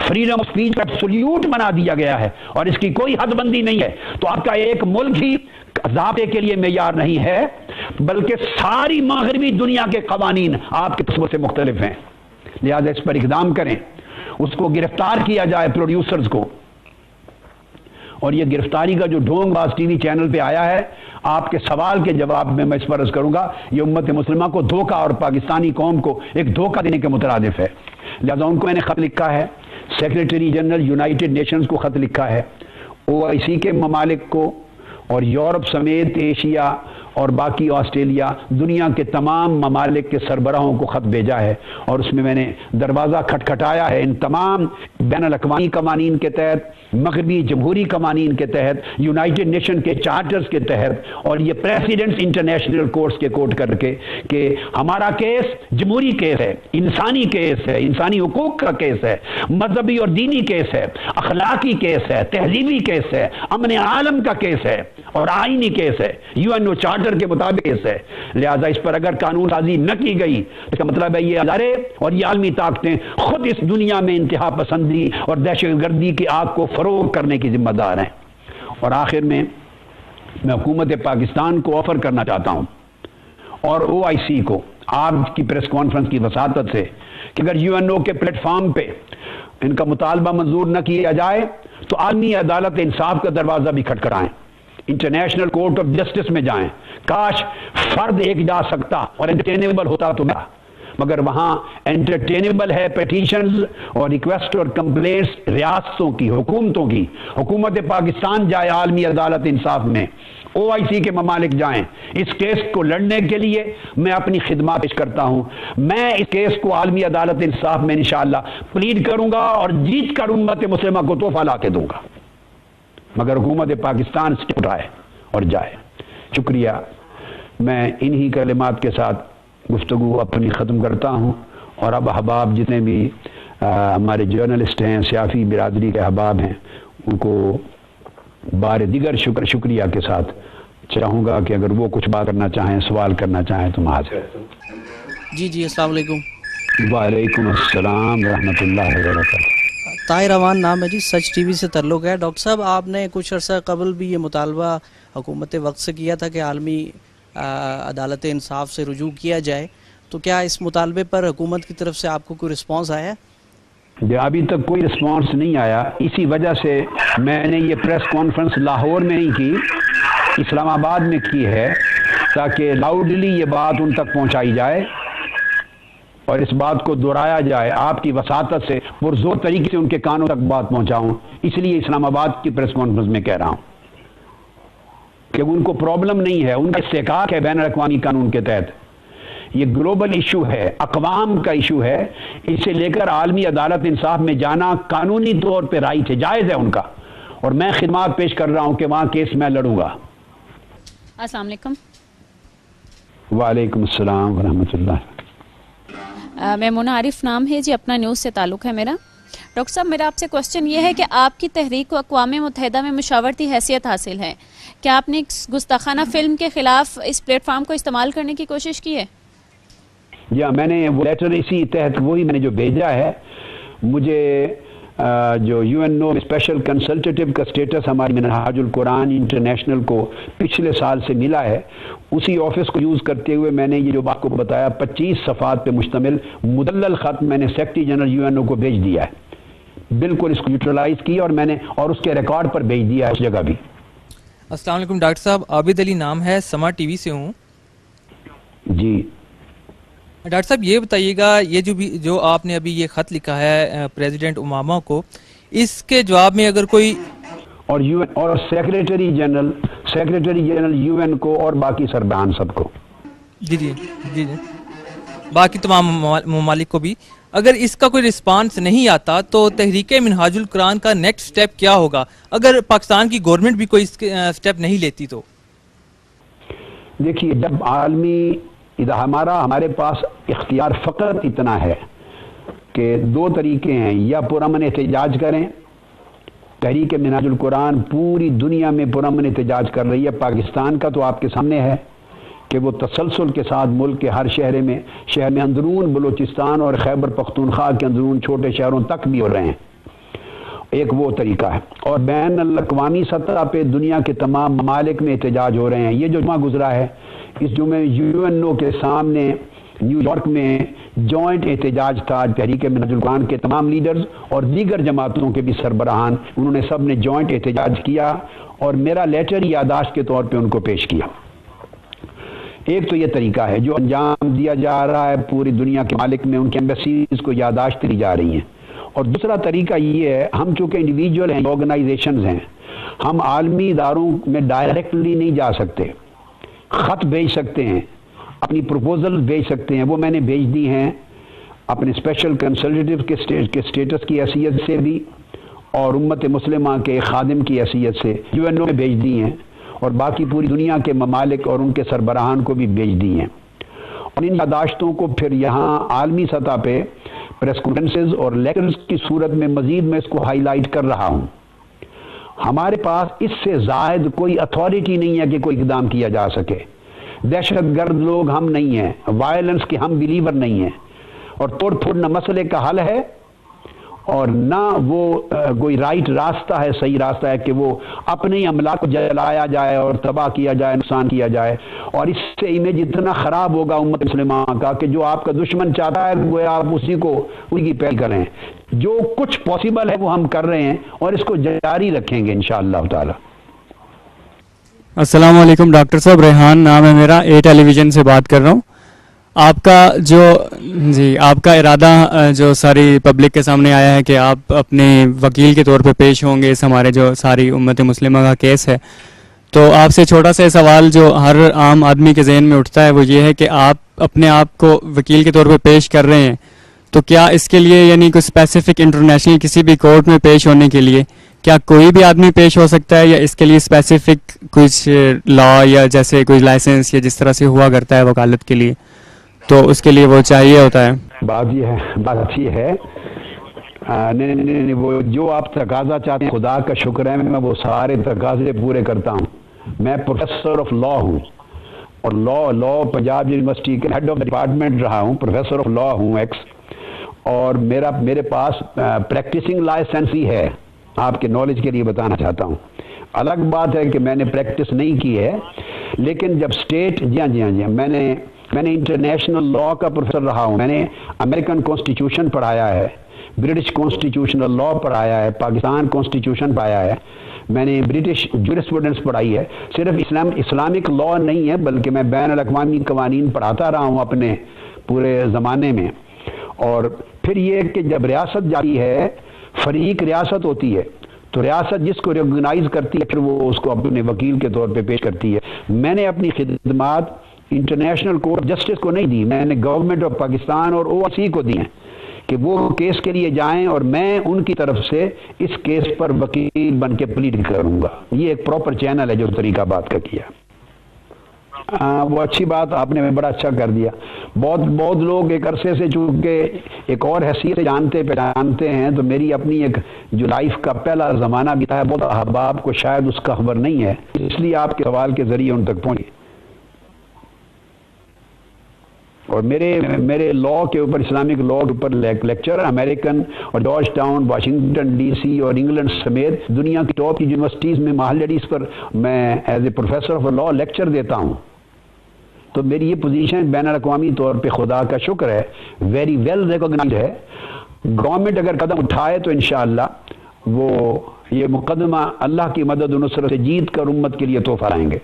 فریڈم آف اسپیچ کا ایبسولوٹ بنا دیا گیا ہے اور اس کی کوئی حد بندی نہیں ہے. تو آپ کا ایک ملک ہی ضابطے کے لیے معیار نہیں ہے بلکہ ساری مغربی دنیا کے قوانین آپ کے تصور سے مختلف ہیں. لہذا اس پر اقدام کریں, اس کو گرفتار کیا جائے پروڈیوسرز کو. اور یہ گرفتاری کا جو ڈھونگ باز ٹی وی چینل پہ آیا ہے, آپ کے سوال کے جواب میں اس پر عرض کروں گا, یہ امت مسلمہ کو دھوکہ اور پاکستانی قوم کو ایک دھوکہ دینے کے مترادف ہے. لہذا ان کو میں نے خط لکھا ہے, سیکریٹری جنرل یونائٹڈ نیشنز کو خط لکھا ہے, OIC کے ممالک کو اور یورپ سمیت ایشیا اور باقی آسٹریلیا, دنیا کے تمام ممالک کے سربراہوں کو خط بھیجا ہے. اور اس میں نے دروازہ کھٹکھٹایا ہے ان تمام بین الاقوامی قوانین کے تحت, مغربی جمہوری قوانین کے تحت, یونائٹڈ نیشن کے چارٹرز کے تحت اور یہ پریسیڈنٹس انٹرنیشنل کورٹس کے کوٹ کر کے کہ ہمارا کیس جمہوری کیس ہے, انسانی کیس ہے, انسانی حقوق کا کیس ہے, مذہبی اور دینی کیس ہے, اخلاقی کیس ہے, تہذیبی کیس ہے, امن عالم کا کیس ہے اور آئینی کیس ہے, UNO چارٹر کے مطابق کیس ہے. لہذا اس پر اگر قانون سازی نہ کی گئی اس کا مطلب ہے یہ ادارے اور یہ عالمی طاقتیں خود اس دنیا میں انتہا پسندی اور دہشت گردی کی آگ کو فروغ کرنے کی ذمہ دار ہیں. اور آخر میں حکومت پاکستان کو آفر کرنا چاہتا ہوں اور OIC کو آپ کی پریس کانفرنس کی وساطت سے کہ اگر UNO کے پلیٹ فارم پہ ان کا مطالبہ منظور نہ کیا جائے تو عالمی عدالت انصاف کا دروازہ بھی کھٹکھٹائیں, انٹرنیشنل کورٹ آف جسٹس میں جائیں. کاش فرد ایک جا سکتا اور انٹرٹینیبل ہوتا تو میرا, مگر وہاں انٹرٹینیبل ہے پیٹیشنز اور ریکویسٹ اور کمپلینٹس ریاستوں کی, حکومتوں کی. حکومت پاکستان جائے عالمی عدالت انصاف میں, OIC کے ممالک جائیں. اس کیس کو لڑنے کے لیے میں اپنی خدمات پیش کرتا ہوں. میں اس کیس کو عالمی عدالت انصاف میں انشاءاللہ پلیڈ کروں گا اور جیت کر امت مسلمہ کو تحفہ لا کے دوں گا, مگر حکومت پاکستان سے اٹھائے اور جائے. شکریہ. میں انہی کلمات کے ساتھ گفتگو اپنی ختم کرتا ہوں. اور اب احباب جتنے بھی ہمارے جرنلسٹ ہیں, صحافی برادری کے احباب ہیں, ان کو بار دیگر شکریہ کے ساتھ چاہوں گا کہ اگر وہ کچھ بات کرنا چاہیں, سوال کرنا چاہیں تو میں حاضر ہوں. جی السلام علیکم. وعلیکم السلام ورحمۃ اللہ وبرکاتہ. طاہر امان نام ہے جی, سچ ٹی وی سے تعلق ہے. ڈاکٹر صاحب, آپ نے کچھ عرصہ قبل بھی یہ مطالبہ حکومت وقت سے کیا تھا کہ عالمی عدالت انصاف سے رجوع کیا جائے, تو کیا اس مطالبے پر حکومت کی طرف سے آپ کو کوئی رسپانس آیا؟ ابھی تک کوئی رسپانس نہیں آیا. اسی وجہ سے میں نے یہ پریس کانفرنس لاہور میں نہیں کی, اسلام آباد میں کی ہے, تاکہ لاؤڈلی یہ بات ان تک پہنچائی جائے اور اس بات کو دہرایا جائے. آپ کی وساطت سے پرزور طریقے سے ان کے کانوں تک بات پہنچاؤں. اس لیے اسلام آباد کی پریس کانفرنس میں کہہ رہا ہوں کہ ان کو پرابلم نہیں ہے, ان کا استحقاق ہے بین الاقوامی قانون کے تحت. یہ گلوبل ایشو ہے, اقوام کا ایشو ہے. اسے لے کر عالمی عدالت انصاف میں جانا قانونی طور پہ رائٹ ہے, جائز ہے ان کا, اور میں خدمات پیش کر رہا ہوں کہ وہاں کیس میں لڑوں گا. السلام علیکم. وعلیکم السلام ورحمۃ اللہ. میمونہ عارف نام ہے جی, اپنا نیوز سے تعلق ہے میرا. ڈاکٹر صاحب, میرا آپ سے کوشچن یہ ہے کہ آپ کی تحریک کو اقوام متحدہ میں مشاورتی حیثیت حاصل ہے. کیا آپ نے گستاخانہ فلم کے خلاف اس پلیٹ فارم کو استعمال کرنے کی کوشش کی ہے؟ یا میں نے وہ لیٹر اسی تحت وہی میں نے جو بھیجا ہے. مجھے جو UNO اسپیشل کنسلٹیٹو کا سٹیٹس ہماری منہاج القرآن انٹرنیشنل کو پچھلے سال سے ملا ہے, اسی آفس کو یوز کرتے ہوئے میں نے یہ جو آپ کو بتایا 25 صفحات پہ مشتمل مدلل خط میں نے سیکرٹری جنرل UNO کو بھیج دیا ہے. بالکل اس کو یوٹیلائز کیا اور میں نے اور اس کے ریکارڈ پر بھیج دیا ہے اس جگہ بھی. السلام علیکم ڈاکٹر صاحب, عابد علی نام ہے, سما ٹی وی سے ہوں. جی ڈاکٹر صاحب, یہ بتائیے گا, یہ جو آپ نے ابھی یہ خط لکھا ہے پریزیڈنٹ اوباما کو, اس کے جواب میں اگر کوئی اور سیکریٹری جنرل UN کو اور باقی سربراہان سب کو, جی باقی تمام ممالک کو بھی, اگر اس کا کوئی رسپانس نہیں آتا تو تحریک منہاج القرآن کا نیکسٹ سٹیپ کیا ہوگا اگر پاکستان کی گورنمنٹ بھی کوئی سٹیپ نہیں لیتی تو؟ دیکھیے, جب ہمارے پاس اختیار فقط اتنا ہے کہ دو طریقے ہیں, یا پرامن احتجاج کریں. تحریک منہاج القرآن پوری دنیا میں پرامن احتجاج کر رہی ہے, پاکستان کا تو آپ کے سامنے ہے کہ وہ تسلسل کے ساتھ ملک کے ہر شہر میں اندرون بلوچستان اور خیبر پختونخوا کے اندرون چھوٹے شہروں تک بھی ہو رہے ہیں. ایک وہ طریقہ ہے. اور بین الاقوامی سطح پہ دنیا کے تمام ممالک میں احتجاج ہو رہے ہیں. یہ جو جمعہ گزرا ہے اس جمعے UNO کے سامنے نیو یارک میں جوائنٹ احتجاج تھا. تحریک منہاج القرآن کے تمام لیڈرز اور دیگر جماعتوں کے بھی سربراہان, انہوں نے سب نے جوائنٹ احتجاج کیا اور میرا لیٹر یادداشت کے طور پہ ان کو پیش کیا. ایک تو یہ طریقہ ہے جو انجام دیا جا رہا ہے پوری دنیا کے ممالک میں, ان کی ایمبیسیز کو یادداشت دی جا رہی ہیں. اور دوسرا طریقہ یہ ہے, ہم چونکہ انڈیویجول ہیں, آرگنائزیشنز ہیں, ہم عالمی اداروں میں ڈائریکٹلی نہیں جا سکتے. خط بھیج سکتے ہیں, اپنی پروپوزل بھیج سکتے ہیں. وہ میں نے بھیج دی ہیں اپنے اسپیشل کنسلٹیو کے اسٹیٹس کی حیثیت سے بھی اور امت مسلمہ کے خادم کی حیثیت سے UNO میں بھیج دی ہیں, اور باقی پوری دنیا کے ممالک اور ان کے سربراہان کو بھی بھیج دی ہیں. اور ان یادداشتوں کو پھر یہاں عالمی سطح پہ پریس کانفرنسز اور لیکچرز کی صورت میں مزید میں اس کو ہائی لائٹ کر رہا ہوں. ہمارے پاس اس سے زائد کوئی اتھارٹی نہیں ہے کہ کوئی اقدام کیا جا سکے. دہشت گرد لوگ ہم نہیں ہیں, وائلنس کے ہم بلیور نہیں ہیں, اور توڑ پھوڑ نہ مسئلے کا حل ہے اور نہ وہ کوئی رائٹ راستہ ہے, صحیح راستہ ہے کہ وہ اپنے ہی املاک کو جلایا جائے اور تباہ کیا جائے, نقصان کیا جائے. اور اس سے امیج اتنا خراب ہوگا امت مسلمہ کا کہ جو آپ کا دشمن چاہتا ہے وہ آپ اسی کی پیروی کریں. جو کچھ پاسبل ہے وہ ہم کر رہے ہیں اور اس کو جاری رکھیں گے انشاءاللہ تعالی. السلام علیکم ڈاکٹر صاحب, ریحان نام ہے میرا, ٹیلی ویژن سے بات کر رہا ہوں. آپ کا ارادہ جو ساری پبلک کے سامنے آیا ہے کہ آپ اپنے وکیل کے طور پہ پیش ہوں گے اس ہمارے جو ساری امت مسلمہ کا کیس ہے, تو آپ سے چھوٹا سا سوال جو ہر عام آدمی کے ذہن میں اٹھتا ہے وہ یہ ہے کہ آپ اپنے آپ کو وکیل کے طور پہ پیش کر رہے ہیں, تو کیا اس کے لیے یعنی کوئی اسپیسیفک انٹرنیشنل کسی بھی کورٹ میں پیش ہونے کے لیے کیا کوئی بھی آدمی پیش ہو سکتا ہے, یا اس کے لیے اسپیسیفک کچھ لا یا جیسے کوئی لائسنس یا جس طرح سے ہوا کرتا ہے وکالت کے لیے, تو اس کے لیے وہ چاہیے ہوتا ہے؟ بات یہ ہے نہیں, وہ جو آپ تقاضا چاہتے ہیں خدا کا شکر ہے میں وہ سارے تقاضے پورے کرتا ہوں. میں پروفیسر آف لا ہوں اور لا پنجاب یونیورسٹی کے ہیڈ آف ڈپارٹمنٹ رہا ہوں, پروفیسر آف لا ہوں ایکس, اور میرے پاس پریکٹسنگ لائسنس ہی ہے. آپ کے نالج کے لیے بتانا چاہتا ہوں. الگ بات ہے کہ میں نے پریکٹس نہیں کی ہے, لیکن جب اسٹیٹ جی ہاں میں نے انٹرنیشنل لا کا پروفیسر رہا ہوں. میں نے امریکن کانسٹیٹیوشن پڑھایا ہے, برٹش کانسٹیٹیوشنل لا پڑھایا ہے, پاکستان کانسٹیٹیوشن پڑھایا ہے, میں نے برٹش جورسپروڈنس پڑھائی ہے. صرف اسلامک لا نہیں ہے بلکہ میں بین الاقوامی قوانین پڑھاتا رہا ہوں اپنے پورے زمانے میں. اور پھر یہ کہ جب ریاست جاتی ہے, فریق ریاست ہوتی ہے, تو ریاست جس کو ریکگنائز کرتی ہے پھر وہ اس کو اپنے وکیل کے طور پہ پیش کرتی ہے. میں نے اپنی خدمات انٹرنیشنل کورٹ آف جسٹس کو نہیں دی, میں نے گورنمنٹ آف پاکستان اور OIC کو دی ہیں کہ وہ کیس کے لیے جائیں اور میں ان کی طرف سے اس کیس پر وکیل بن کے پلیڈ کروں گا. یہ ایک پراپر چینل ہے جو طریقہ بات کا کیا. وہ اچھی بات آپ نے بڑا اچھا کر دیا. بہت لوگ ایک عرصے سے چونکہ ایک اور حیثیت سے جانتے ہیں, تو میری اپنی ایک جو لائف کا پہلا زمانہ بھی تھا, بہت احباب کو شاید اس کا خبر نہیں ہے, اس لیے آپ کے سوال کے ذریعے ان تک پہنچی. اور میرے لا کے اوپر, اسلامک لا کے اوپر لیکچر امریکن اور جارج ٹاؤن, واشنگٹن DC اور انگلینڈ سمیت دنیا کی ٹاپ یونیورسٹیز میں ماحولیاتی پر میں as a professor of law lecture دیتا ہوں. تو میری یہ پوزیشن بین الاقوامی طور پہ خدا کا شکر ہے ویری ویل ریکگنائزڈ ہے. گورنمنٹ اگر قدم اٹھائے تو انشاءاللہ وہ یہ مقدمہ اللہ کی مدد و نصرت سے جیت کر امت کے لیے تحفہ لائیں گے.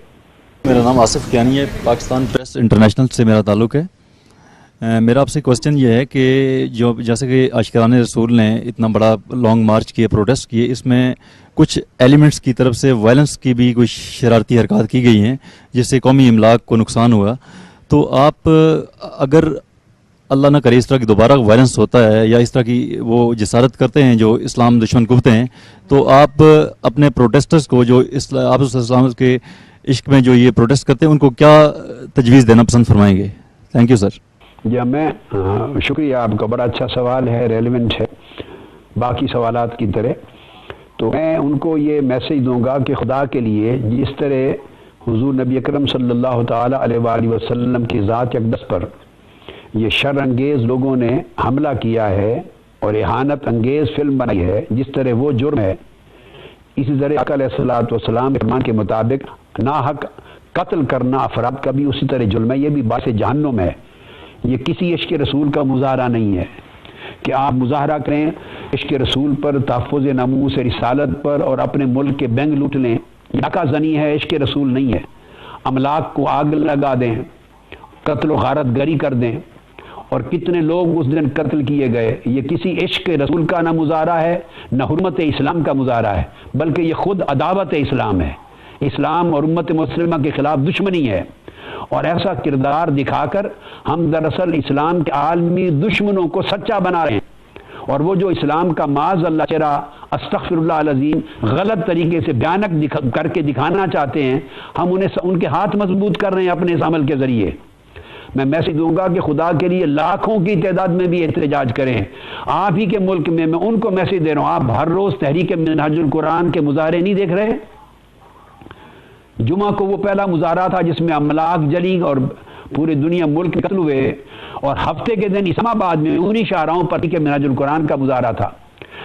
میرا نام آصف کیانی ہے, پاکستان پریس انٹرنیشنل سے میرا تعلق ہے. میرا آپ سے کوسچن یہ ہے کہ جو جیسے کہ عاشقان رسول نے اتنا بڑا لانگ مارچ کیے, پروٹیسٹ کیے, اس میں کچھ ایلیمنٹس کی طرف سے وائلنس کی بھی کچھ شرارتی حرکات کی گئی ہیں جس سے قومی املاک کو نقصان ہوا. تو آپ اگر اللہ نہ کرے اس طرح کی دوبارہ وائلنس ہوتا ہے یا اس طرح کی وہ جسارت کرتے ہیں جو اسلام دشمن گفتے ہیں, تو آپ اپنے پروٹیسٹرز کو جو آپ اسلام کے عشق میں جو یہ پروٹیسٹ کرتے ہیں ان کو کیا تجویز دینا پسند فرمائیں گے؟ Thank you sir. جی میں شکریہ, آپ کا بڑا اچھا سوال ہے, ریلیونٹ ہے باقی سوالات کی طرح. تو میں ان کو یہ میسج دوں گا کہ خدا کے لیے جس طرح حضور نبی اکرم صلی اللہ تعالی علیہ وآلہ وسلم کی ذات اقدس پر یہ شر انگیز لوگوں نے حملہ کیا ہے اور اہانت انگیز فلم بنائی ہے، جس طرح وہ جرم ہے، اسی طرح آقا علیہ الصلوۃ والسلام کے فرمان کے مطابق ناحق قتل کرنا افراد کا بھی اسی طرح جرم ہے، یہ بھی باعث جہنم ہے۔ یہ کسی عشق رسول کا مظاہرہ نہیں ہے کہ آپ مظاہرہ کریں عشق رسول پر، تحفظ ناموس رسالت پر، اور اپنے ملک کے بینک لوٹ لیں۔ یہ ڈاکہ زنی ہے، عشق رسول نہیں ہے۔ املاک کو آگ لگا دیں، قتل و غارت گری کر دیں، اور کتنے لوگ اس دن قتل کیے گئے۔ یہ کسی عشق رسول کا نہ مظاہرہ ہے، نہ حرمت اسلام کا مظاہرہ ہے، بلکہ یہ خود عداوت اسلام ہے۔ اسلام اور امت مسلمہ کے خلاف دشمنی ہے، اور ایسا کردار دکھا کر ہم دراصل اسلام کے عالمی دشمنوں کو سچا بنا رہے ہیں، اور وہ جو اسلام کا معاذ اللہ چہرہ استغفر اللہ العظیم غلط طریقے سے بیانک کر کے دکھانا چاہتے ہیں، ہم ان کے ہاتھ مضبوط کر رہے ہیں اپنے اس عمل کے ذریعے۔ میں میسج دوں گا کہ خدا کے لیے لاکھوں کی تعداد میں بھی احتجاج کریں۔ آپ ہی کے ملک میں ان کو میسج دے رہا ہوں، آپ ہر روز تحریک منہاج القرآن کے مظاہرے نہیں دیکھ رہے؟ جمعہ کو وہ پہلا مظاہرہ تھا جس میں املاک جلی اور پورے دنیا ملک قتل ہوئے، اور ہفتے کے دن اسلام آباد میں انہی شاہراہوں پر تحریک منہاج القرآن کا مظاہرہ تھا،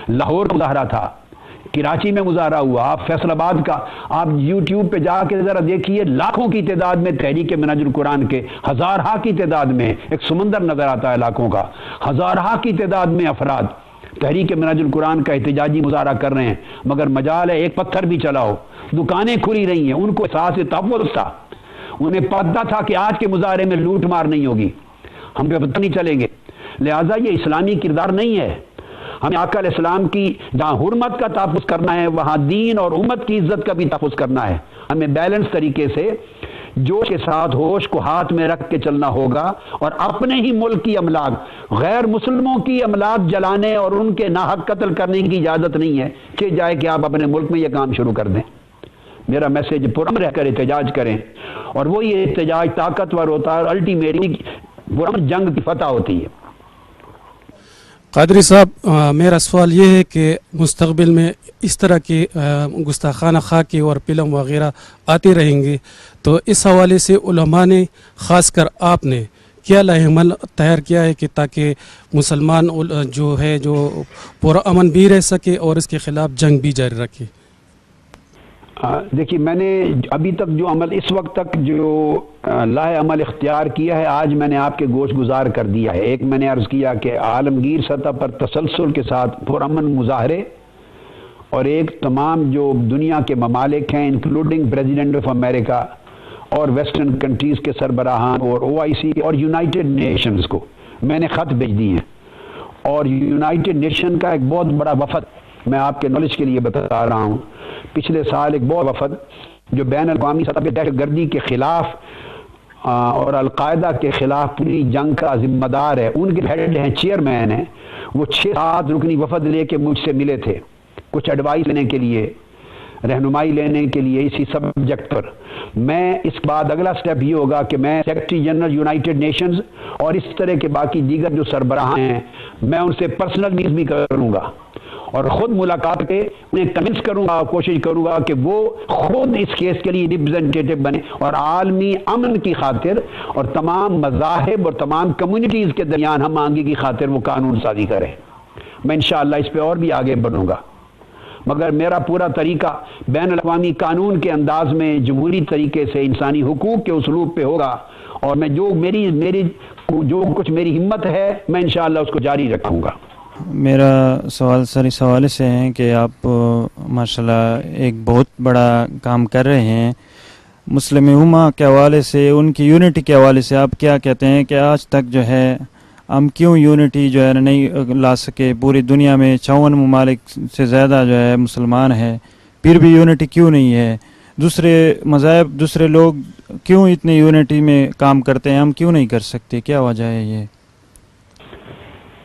لاہور کا مظاہرہ تھا، کراچی میں مظاہرہ ہوا، آپ فیصل آباد کا، آپ یوٹیوب پہ جا کے ذرا دیکھیے، لاکھوں کی تعداد میں تحریک منہاج القرآن کے، ہزارہا کی تعداد میں، ایک سمندر نظر آتا ہے لاکھوں کا، ہزارہا کی تعداد میں افراد تحریک منہاج القرآن کا احتجاجی مظاہرہ کر رہے ہیں، مگر مجال ہے ایک پتھر بھی چلاؤ، دکانیں کھلی رہی ہیں، ان کو احساس تحفظ تھا، انہیں پتہ تھا کہ آج کے مظاہرے میں لوٹ مار نہیں ہوگی، ہم پہ پتہ نہیں چلیں گے۔ لہٰذا یہ اسلامی کردار نہیں ہے۔ ہمیں آقا علیہ السلام کی جہاں حرمت کا تحفظ کرنا ہے، وہاں دین اور امت کی عزت کا بھی تحفظ کرنا ہے۔ ہمیں بیلنس طریقے سے جوش کے ساتھ ہوش کو ہاتھ میں رکھ کے چلنا ہوگا، اور اپنے ہی ملک کی املاک، غیر مسلموں کی املاک جلانے اور ان کے ناحق قتل کرنے کی اجازت نہیں ہے کہ جائے کہ آپ اپنے ملک میں یہ کام شروع کر دیں۔ میرا میسج پرامن رہ کر احتجاج کریں، اور وہی احتجاج طاقتور ہوتا ہے، الٹیمیٹلی پرامن جنگ کی فتح ہوتی ہے۔ قادری صاحب، میرا سوال یہ ہے کہ مستقبل میں اس طرح کی گستاخانہ خاکی اور فلم وغیرہ آتی رہیں گی، تو اس حوالے سے علماء نے، خاص کر آپ نے، کیا لائحہ عمل تیار کیا ہے کہ تاکہ مسلمان جو ہے جو پرامن بھی رہ سکے اور اس کے خلاف جنگ بھی جاری رکھے؟ دیکھیے، میں نے ابھی تک جو عمل، اس وقت تک جو لائحہ عمل اختیار کیا ہے، آج میں نے آپ کے گوش گزار کر دیا ہے۔ ایک میں نے عرض کیا کہ عالمگیر سطح پر تسلسل کے ساتھ پرامن مظاہرے، اور ایک تمام جو دنیا کے ممالک ہیں انکلوڈنگ پریزیڈنٹ آف امریکہ اور ویسٹرن کنٹریز کے سربراہان اور OIC اور یونائٹڈ نیشنز کو میں نے خط بھیج دیے ہیں، اور یونائٹڈ نیشن کا ایک بہت بڑا وفد، میں آپ کے نالج کے لیے بتا رہا ہوں، پچھلے سال ایک بہت وفد جو بین الاقوامی سطح پہ دہشت گردی کے خلاف اور القاعدہ کے خلاف پوری جنگ کا ذمہ دار ہے، ان کے ہیڈ ہیں، چیئرمین ہیں، وہ 6-7 رکنی وفد لے کے مجھ سے ملے تھے، کچھ ایڈوائس لینے کے لیے، رہنمائی لینے کے لیے اسی سبجیکٹ پر۔ میں اس کے بعد اگلا سٹیپ یہ ہوگا کہ میں سیکرٹری جنرل یونائٹڈ نیشنز اور اس طرح کے باقی دیگر جو سربراہ ہیں، میں ان سے پرسنل میٹنگ بھی کروں گا، اور خود ملاقات کے انہیں کنونس کروں گا، کوشش کروں گا کہ وہ خود اس کیس کے لیے ریپرزینٹیٹو بنے، اور عالمی امن کی خاطر اور تمام مذاہب اور تمام کمیونٹیز کے درمیان ہم آہنگی کی خاطر وہ قانون سازی کریں۔ میں انشاءاللہ اس پہ اور بھی آگے بڑھوں گا، مگر میرا پورا طریقہ بین الاقوامی قانون کے انداز میں جمہوری طریقے سے انسانی حقوق کے اسلوب پہ ہوگا، اور میں جو میری ہمت ہے میں انشاءاللہ اس کو جاری رکھوں گا۔ میرا سوال سر اس حوالے سے ہے کہ آپ ماشاءاللہ ایک بہت بڑا کام کر رہے ہیں مسلم امہ کے حوالے سے، ان کی یونٹی کے حوالے سے آپ کیا کہتے ہیں کہ آج تک جو ہے ہم کیوں یونٹی جو ہے نہیں لا سکے؟ پوری دنیا میں 54 ممالک سے زیادہ جو ہے مسلمان ہیں، پھر بھی یونٹی کیوں نہیں ہے؟ دوسرے مذاہب، دوسرے لوگ کیوں اتنے یونٹی میں کام کرتے ہیں، ہم کیوں نہیں کر سکتے؟ کیا وجہ ہے یہ؟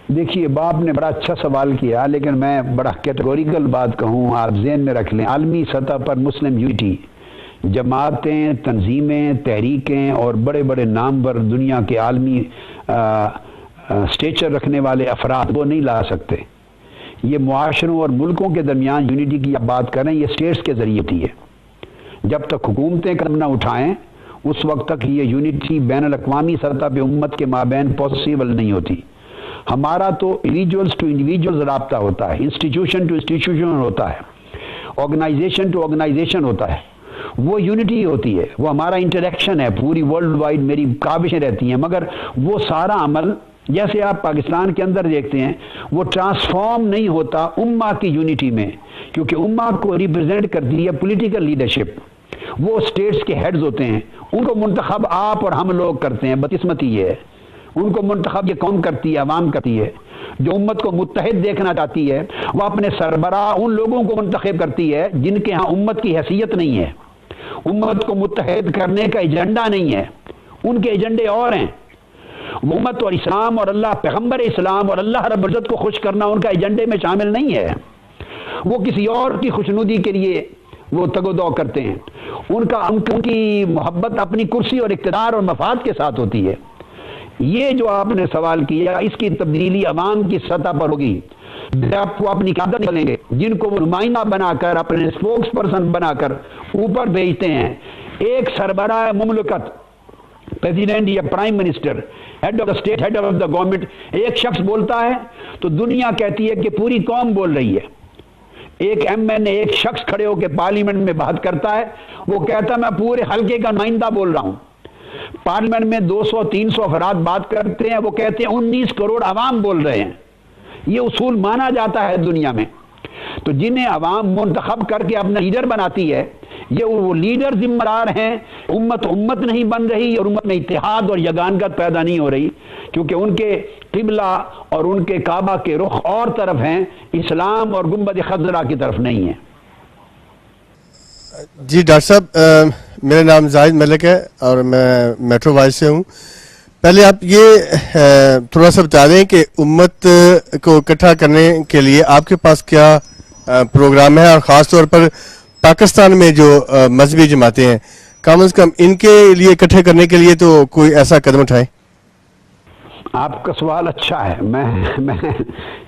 دیکھیے، باپ نے بڑا اچھا سوال کیا، لیکن میں بڑا کیٹیگوریکل بات کہوں، آپ ذہن میں رکھ لیں، عالمی سطح پر مسلم یونٹی، جماعتیں، تنظیمیں، تحریکیں اور بڑے بڑے نامور دنیا کے عالمی سٹیچر رکھنے والے افراد وہ نہیں لا سکتے۔ یہ معاشروں اور ملکوں کے درمیان یونٹی کی آپ بات کریں، یہ سٹیٹس کے ذریعے ہوتی ہے، جب تک حکومتیں قدم نہ اٹھائیں اس وقت تک یہ یونٹی بین الاقوامی سطح پہ امت کے مابین پاسبل نہیں ہوتی. ہمارا تو انڈیویجولز ٹو انڈیویجولز رابطہ ہوتا ہے, انسٹیٹیوشن ٹو انسٹیٹیوشن ہوتا ہے, آرگنائزیشن ٹو آرگنائزیشن ہوتا ہے. وہ یونٹی ہوتی ہے, وہ ہمارا انٹریکشن ہے. پوری ورلڈ وائڈ میری کاوشیں رہتی ہیں, مگر وہ سارا عمل جیسے آپ پاکستان کے اندر دیکھتے ہیں وہ ٹرانسفارم نہیں ہوتا امہ کی یونٹی میں, کیونکہ امہ کو ریپرزینٹ کرتی ہے پولیٹیکل لیڈرشپ. وہ اسٹیٹس کے ہیڈز ہوتے ہیں, ان کو منتخب آپ اور ہم لوگ کرتے ہیں. بدقسمتی یہ ہے, ان کو منتخب یہ قوم کرتی ہے, عوام کرتی ہے. جو امت کو متحد دیکھنا چاہتی ہے وہ اپنے سربراہ ان لوگوں کو منتخب کرتی ہے جن کے ہاں امت کی حیثیت نہیں ہے. امت کو متحد کرنے کا ایجنڈا نہیں ہے, ان کے ایجنڈے اور ہیں. امت اور اسلام اور اللہ, پیغمبر اسلام اور اللہ رب العزت کو خوش کرنا ان کا ایجنڈے میں شامل نہیں ہے. وہ کسی اور کی خوشنودی کے لیے وہ تگ و دو کرتے ہیں. ان کی محبت اپنی کرسی اور اقتدار اور مفاد کے ساتھ ہوتی ہے. یہ جو آپ نے سوال کیا, اس کی تبدیلی عوام کی سطح پر ہوگی جب وہ اپنی قیادت نکالیں گے, جن کو وہ نمائندہ بنا کر, اپنے اسپوکس پرسن بنا کر اوپر بھیجتے ہیں. ایک سربراہ مملکت, پریزیڈنٹ یا prime minister, head of the state, head of the government, ایک شخص بولتا ہے تو دنیا کہتی ہے کہ پوری قوم بول رہی ہے. ایک ایم این اے, ایک شخص کھڑے ہو کے پارلیمنٹ میں بات کرتا ہے, وہ کہتا ہے میں پورے حلقے کا نمائندہ بول رہا ہوں. پارلیمنٹ میں 200-300 افراد بات کرتے ہیں, وہ کہتے ہیں 19 کروڑ عوام بول رہے ہیں. یہ اصول مانا جاتا ہے دنیا میں. تو جنہیں عوام منتخب کر کے اپنا لیڈر بناتی ہے, یہ وہ لیڈر ذمہ دار ہیں. امت نہیں بن رہی اور امت میں اتحاد اور یگانگت پیدا نہیں ہو رہی, کیونکہ ان کے قبلہ اور ان کے کعبہ کے رخ اور طرف ہیں, اسلام اور گنبد خضرا کی طرف نہیں ہیں. جی ڈاکٹر صاحب, میرا نام زاہد ملک ہے اور میں میٹرو وائز سے ہوں. پہلے آپ یہ تھوڑا سا بتا دیں کہ امت کو اکٹھا کرنے کے لیے آپ کے پاس کیا پروگرام ہے, اور خاص طور پر پاکستان میں جو مذہبی جماعتیں ہیں, کم از کم ان کے لیے اکٹھے کرنے کے لیے تو کوئی ایسا قدم اٹھائیں. آپ کا سوال اچھا ہے. میں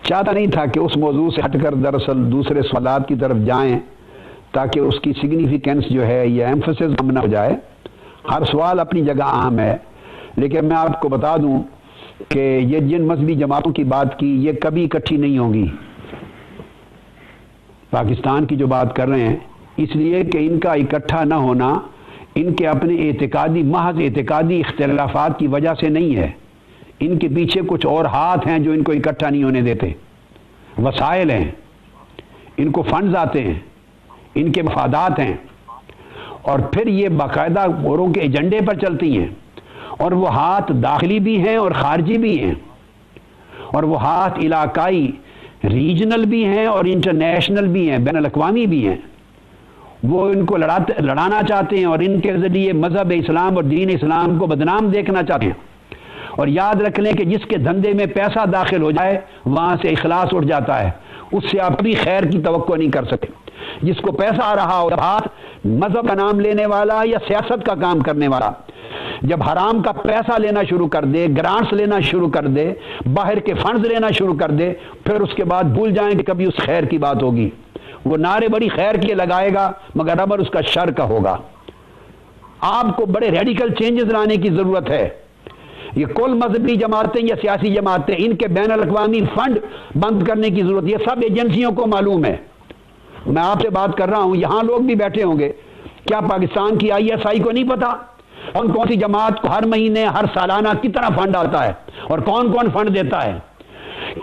چاہتا نہیں تھا کہ اس موضوع سے ہٹ کر دراصل دوسرے سوالات کی طرف جائیں, تاکہ اس کی سگنیفیکینس جو ہے یہ ایمفسس کم نہ ہو جائے. ہر سوال اپنی جگہ اہم ہے, لیکن میں آپ کو بتا دوں کہ یہ جن مذہبی جماعتوں کی بات کی, یہ کبھی اکٹھی نہیں ہوں گی. پاکستان کی جو بات کر رہے ہیں, اس لیے کہ ان کا اکٹھا نہ ہونا ان کے اپنے محض اعتقادی اختلافات کی وجہ سے نہیں ہے. ان کے پیچھے کچھ اور ہاتھ ہیں جو ان کو اکٹھا نہیں ہونے دیتے. وسائل ہیں, ان کو فنڈز آتے ہیں, ان کے مفادات ہیں, اور پھر یہ باقاعدہ اوروں کے ایجنڈے پر چلتی ہیں. اور وہ ہاتھ داخلی بھی ہیں اور خارجی بھی ہیں, اور وہ ہاتھ علاقائی ریجنل بھی ہیں اور انٹرنیشنل بھی ہیں, بین الاقوامی بھی ہیں. وہ ان کو لڑانا چاہتے ہیں اور ان کے ذریعے مذہب اسلام اور دین اسلام کو بدنام دیکھنا چاہتے ہیں. اور یاد رکھ لیں کہ جس کے دھندے میں پیسہ داخل ہو جائے وہاں سے اخلاص اٹھ جاتا ہے, اس سے آپ کبھی خیر کی توقع نہیں کر سکتے. جس کو پیسہ آ رہا ہو, ہاتھ مذہب کا نام لینے والا یا سیاست کا کام کرنے والا, جب حرام کا پیسہ لینا شروع کر دے, گرانٹس لینا شروع کر دے, باہر کے فنڈز لینا شروع کر دے, پھر اس کے بعد بھول جائیں کہ کبھی اس خیر کی بات ہوگی. وہ نعرے بڑی خیر کے لگائے گا مگر ربر اس کا شر کا ہوگا. آپ کو بڑے ریڈیکل چینجز لانے کی ضرورت ہے. یہ کل مذہبی جماعتیں یا سیاسی جماعتیں, ان کے بین الاقوامی فنڈ بند کرنے کی ضرورت. یہ سب ایجنسیوں کو معلوم ہے. میں آپ سے بات کر رہا ہوں, یہاں لوگ بھی بیٹھے ہوں گے, کیا پاکستان کی ISI کو نہیں پتا کون سی جماعت کو ہر مہینے ہر سالانہ کتنا فنڈ آتا ہے اور کون کون فنڈ دیتا ہے؟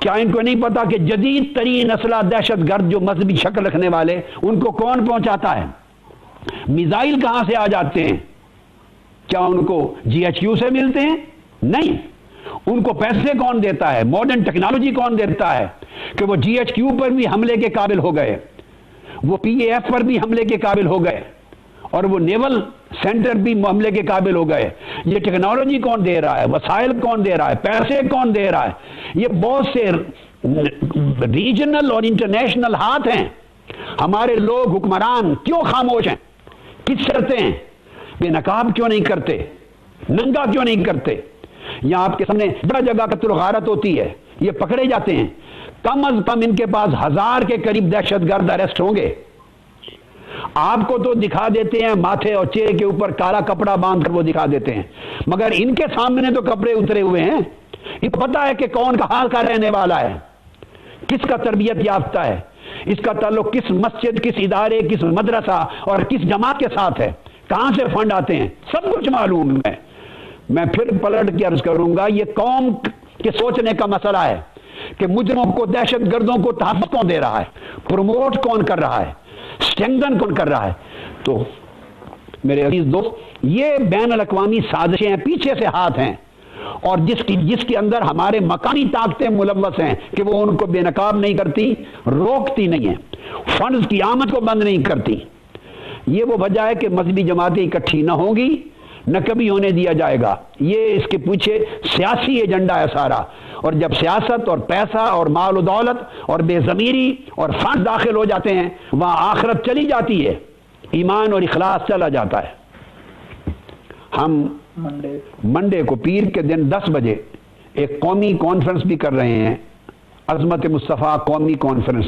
کیا ان کو نہیں پتا کہ جدید ترین اسلحہ دہشت گرد جو مذہبی شکل رکھنے والے, ان کو کون پہنچاتا ہے؟ میزائل کہاں سے آ جاتے ہیں؟ کیا ان کو GHQ سے ملتے ہیں؟ نہیں. ان کو پیسے کون دیتا ہے؟ ماڈرن ٹیکنالوجی کون دیتا ہے کہ وہ GHQ پر بھی حملے کے قابل ہو گئے, وہ PAF پر بھی حملے کے قابل ہو گئے, اور وہ نیول سینٹر بھی حملے کے قابل ہو گئے. یہ ٹیکنالوجی کون دے رہا ہے؟ وسائل کون دے رہا ہے؟ پیسے کون دے رہا ہے؟ یہ بہت سے ریجنل اور انٹرنیشنل ہاتھ ہیں. ہمارے لوگ حکمران کیوں خاموش ہیں؟ کس کرتے ہیں؟ بے نقاب کیوں نہیں کرتے؟ ننگا کیوں نہیں کرتے؟ یہاں آپ کے سامنے بڑا جگہ قتل و غارت ہوتی ہے, یہ پکڑے جاتے ہیں. کم از کم ان کے پاس 1000 کے قریب دہشت گرد اریسٹ ہوں گے. آپ کو تو دکھا دیتے ہیں ماتھے اور چہرے کے اوپر کالا کپڑا باندھ کر وہ دکھا دیتے ہیں، مگر ان کے سامنے تو کپڑے اترے ہوئے ہیں. یہ پتہ ہے کہ کون کہاں کا رہنے والا ہے، کس کا تربیت یافتہ ہے، اس کا تعلق کس مسجد، کس ادارے، کس مدرسہ اور کس جماعت کے ساتھ ہے، کہاں سے فنڈ آتے ہیں، سب کچھ معلوم ہے. میں پھر پلٹ کے عرض کروں گا، یہ قوم کے سوچنے کا مسئلہ ہے کہ مجرموں کو، دہشت گردوں کو تحفظ کون دے رہا ہے، پروموٹ کون کر رہا ہے، اسٹرینگن کون کر رہا ہے. تو میرے عزیز دوست، یہ بین الاقوامی سازشیں ہیں، پیچھے سے ہاتھ ہیں، اور جس کے اندر ہمارے مکانی طاقتیں ملوث ہیں کہ وہ ان کو بے نقاب نہیں کرتی، روکتی نہیں ہیں، فنڈز کی آمد کو بند نہیں کرتی. یہ وہ وجہ ہے کہ مذہبی جماعتیں اکٹھی نہ ہوں گی، نہ کبھی ہونے دیا جائے گا. یہ اس کے پیچھے سیاسی ایجنڈا ہے سارا، اور جب سیاست اور پیسہ اور مال و دولت اور بے ضمیری اور فنڈ داخل ہو جاتے ہیں، وہاں آخرت چلی جاتی ہے، ایمان اور اخلاص چلا جاتا ہے. ہم منڈے کو، پیر کے دن 10 بجے ایک قومی کانفرنس بھی کر رہے ہیں، عظمت مصطفیٰ قومی کانفرنس،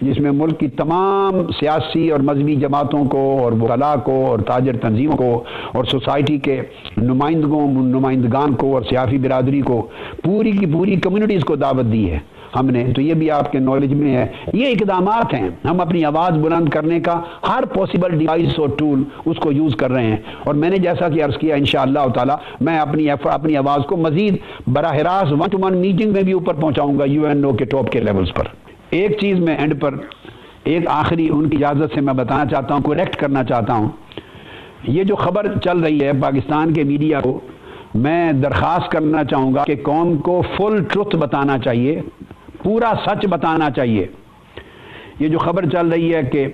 جس میں ملک کی تمام سیاسی اور مذہبی جماعتوں کو اور وکلاء کو اور تاجر تنظیموں کو اور سوسائٹی کے نمائندگان کو اور سیاسی برادری کو، پوری کی پوری کمیونٹیز کو دعوت دی ہے ہم نے. تو یہ بھی آپ کے نالج میں ہے. یہ اقدامات ہیں، ہم اپنی آواز بلند کرنے کا ہر پاسبل ڈیوائس اور ٹول اس کو یوز کر رہے ہیں. اور میں نے جیسا کہ عرض کیا، انشاءاللہ تعالی میں اپنی آواز کو مزید براہ راست 1-to-1 میٹنگ میں بھی اوپر پہنچاؤں گا، UNO کے ٹاپ کے لیولز پر. ایک چیز میں اینڈ پر، ایک آخری ان کی اجازت سے میں بتانا چاہتا ہوں، کریکٹ کرنا چاہتا ہوں. یہ جو خبر چل رہی ہے پاکستان کے میڈیا کو، میں درخواست کرنا چاہوں گا کہ قوم کو فل ٹروتھ بتانا چاہیے، پورا سچ بتانا چاہیے. یہ جو خبر چل رہی ہے کہ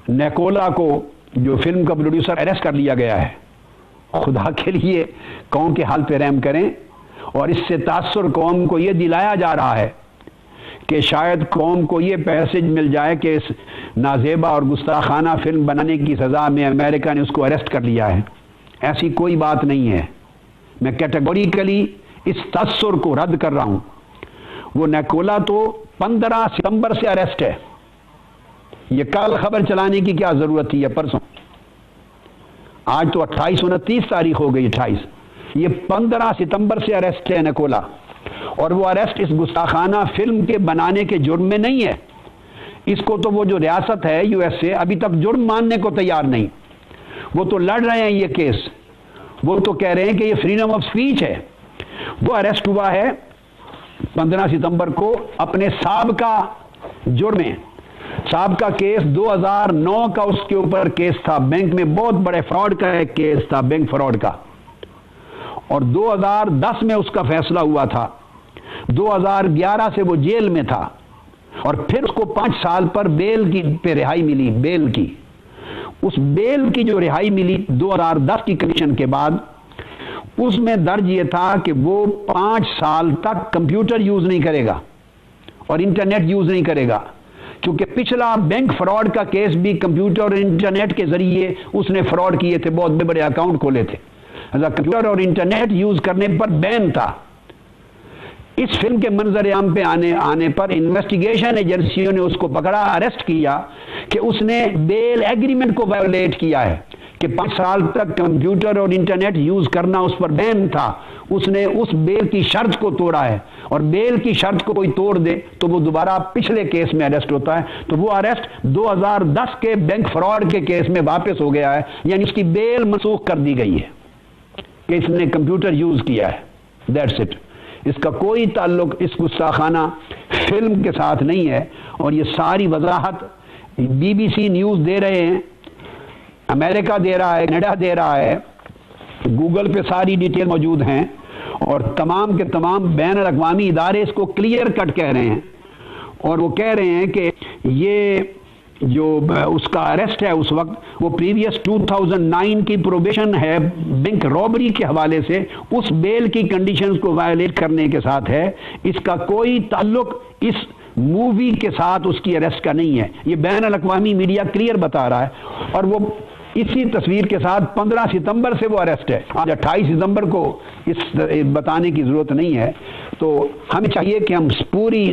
نیکولا کو، جو فلم کا پروڈیوسر، اریسٹ کر لیا گیا ہے، خدا کے لیے قوم کے حال پہ رحم کریں. اور اس سے تاثر قوم کو یہ دلایا جا رہا ہے کہ شاید قوم کو یہ پیسج مل جائے کہ اس نازیبا اور گستاخانہ فلم بنانے کی سزا میں امریکہ نے اس کو اریسٹ کر لیا ہے. ایسی کوئی بات نہیں ہے. میں کیٹیگوریکلی اس تاثر کو رد کر رہا ہوں. وہ نیکولا تو 15 ستمبر سے اریسٹ ہے. یہ کل خبر چلانے کی کیا ضرورت تھی، یا پرسوں؟ آج تو 28-29 تاریخ ہو گئی، 28. یہ 15 ستمبر سے اریسٹ ہے نیکولا. اور وہ اریسٹ اس گستاخانہ فلم کے بنانے کے جرم میں نہیں ہے. اس کو تو وہ جو ریاست ہے USA ابھی تک جرم ماننے کو تیار نہیں. وہ تو لڑ رہے ہیں یہ کیس، وہ تو کہہ رہے ہیں کہ یہ فریڈم آف سپیچ ہے. وہ اریسٹ ہوا ہے 15 ستمبر کو اپنے سابقہ جرم میں. سابقہ کیس 2009 کا اس کے اوپر کیس تھا، بینک میں بہت بڑے فراڈ کا ایک کیس تھا، بینک فراڈ کا. اور 2010 میں اس کا فیصلہ ہوا تھا. 2011 سے وہ جیل میں تھا، اور پھر اس کو 5 سال پر بیل پہ رہائی ملی. بیل کی، اس بیل کی جو رہائی ملی 2010 کی کنڈیشن کے بعد، اس میں درج یہ تھا کہ وہ 5 سال تک کمپیوٹر یوز نہیں کرے گا اور انٹرنیٹ یوز نہیں کرے گا. کیونکہ پچھلا بینک فراڈ کا کیس بھی کمپیوٹر اور انٹرنیٹ کے ذریعے اس نے فراڈ کیے تھے، بہت بڑے اکاؤنٹ کھولے تھے. کمپیوٹر اور انٹرنیٹ یوز کرنے پر بین تھا. اس فلم کے منظر عام پہ آنے پر انویسٹیگیشن ایجنسیوں نے اس کو پکڑا، اریسٹ کیا کہ اس نے بیل ایگریمنٹ کو وائولیٹ کیا ہے، کہ 5 سال تک کمپیوٹر اور انٹرنیٹ یوز کرنا اس پر بین تھا. اس نے اس بیل کی شرط کو توڑا ہے، اور بیل کی شرط کو کوئی توڑ دے تو وہ دوبارہ پچھلے کیس میں اریسٹ ہوتا ہے. تو وہ اریسٹ 2010 کے بینک فراڈ کے کیس میں واپس ہو گیا ہے، یعنی اس کی بیل منسوخ کر دی گئی ہے کہ اس نے کمپیوٹر یوز کیا ہے. That's it. اس کا کوئی تعلق اس گستاخانہ فلم کے ساتھ نہیں ہے. اور یہ ساری وضاحت BBC نیوز دے رہے ہیں، امریکہ دے رہا ہے، کینیڈا دے رہا ہے، گوگل پہ ساری ڈیٹیل موجود ہیں، اور تمام کے تمام بین الاقوامی ادارے اس کو کلیئر کٹ کہہ رہے ہیں. اور وہ کہہ رہے ہیں کہ یہ جو اس کا اریسٹ ہے اس وقت، وہ پریویس 2009 کی پروبیشن ہے بینک رابری کے حوالے سے، اس بیل کی کنڈیشنز کو وائلیٹ کرنے کے ساتھ ہے. اس کا کوئی تعلق اس مووی کے ساتھ اس کی اریسٹ کا نہیں ہے. یہ بین الاقوامی میڈیا کلیئر بتا رہا ہے. اور وہ اسی تصویر کے ساتھ 15 ستمبر سے وہ اریسٹ ہے. آج 28 ستمبر کو اس بتانے کی ضرورت نہیں ہے. تو ہمیں چاہیے کہ ہم پوری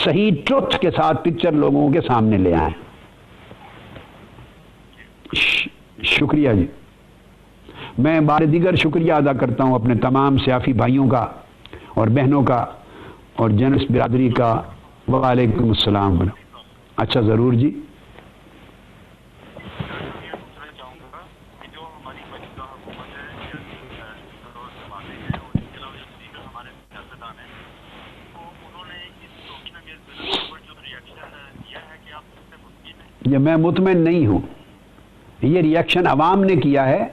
صحیح ٹروتھ کے ساتھ پکچر لوگوں کے سامنے لے آئیں. شکریہ جی. میں بار دیگر شکریہ ادا کرتا ہوں اپنے تمام سیاسی بھائیوں کا اور بہنوں کا اور جرنلسٹ برادری کا. وعلیکم السلام. اچھا ضرور جی. یہ میں مطمئن نہیں ہوں. یہ ری ایکشن عوام نے کیا ہے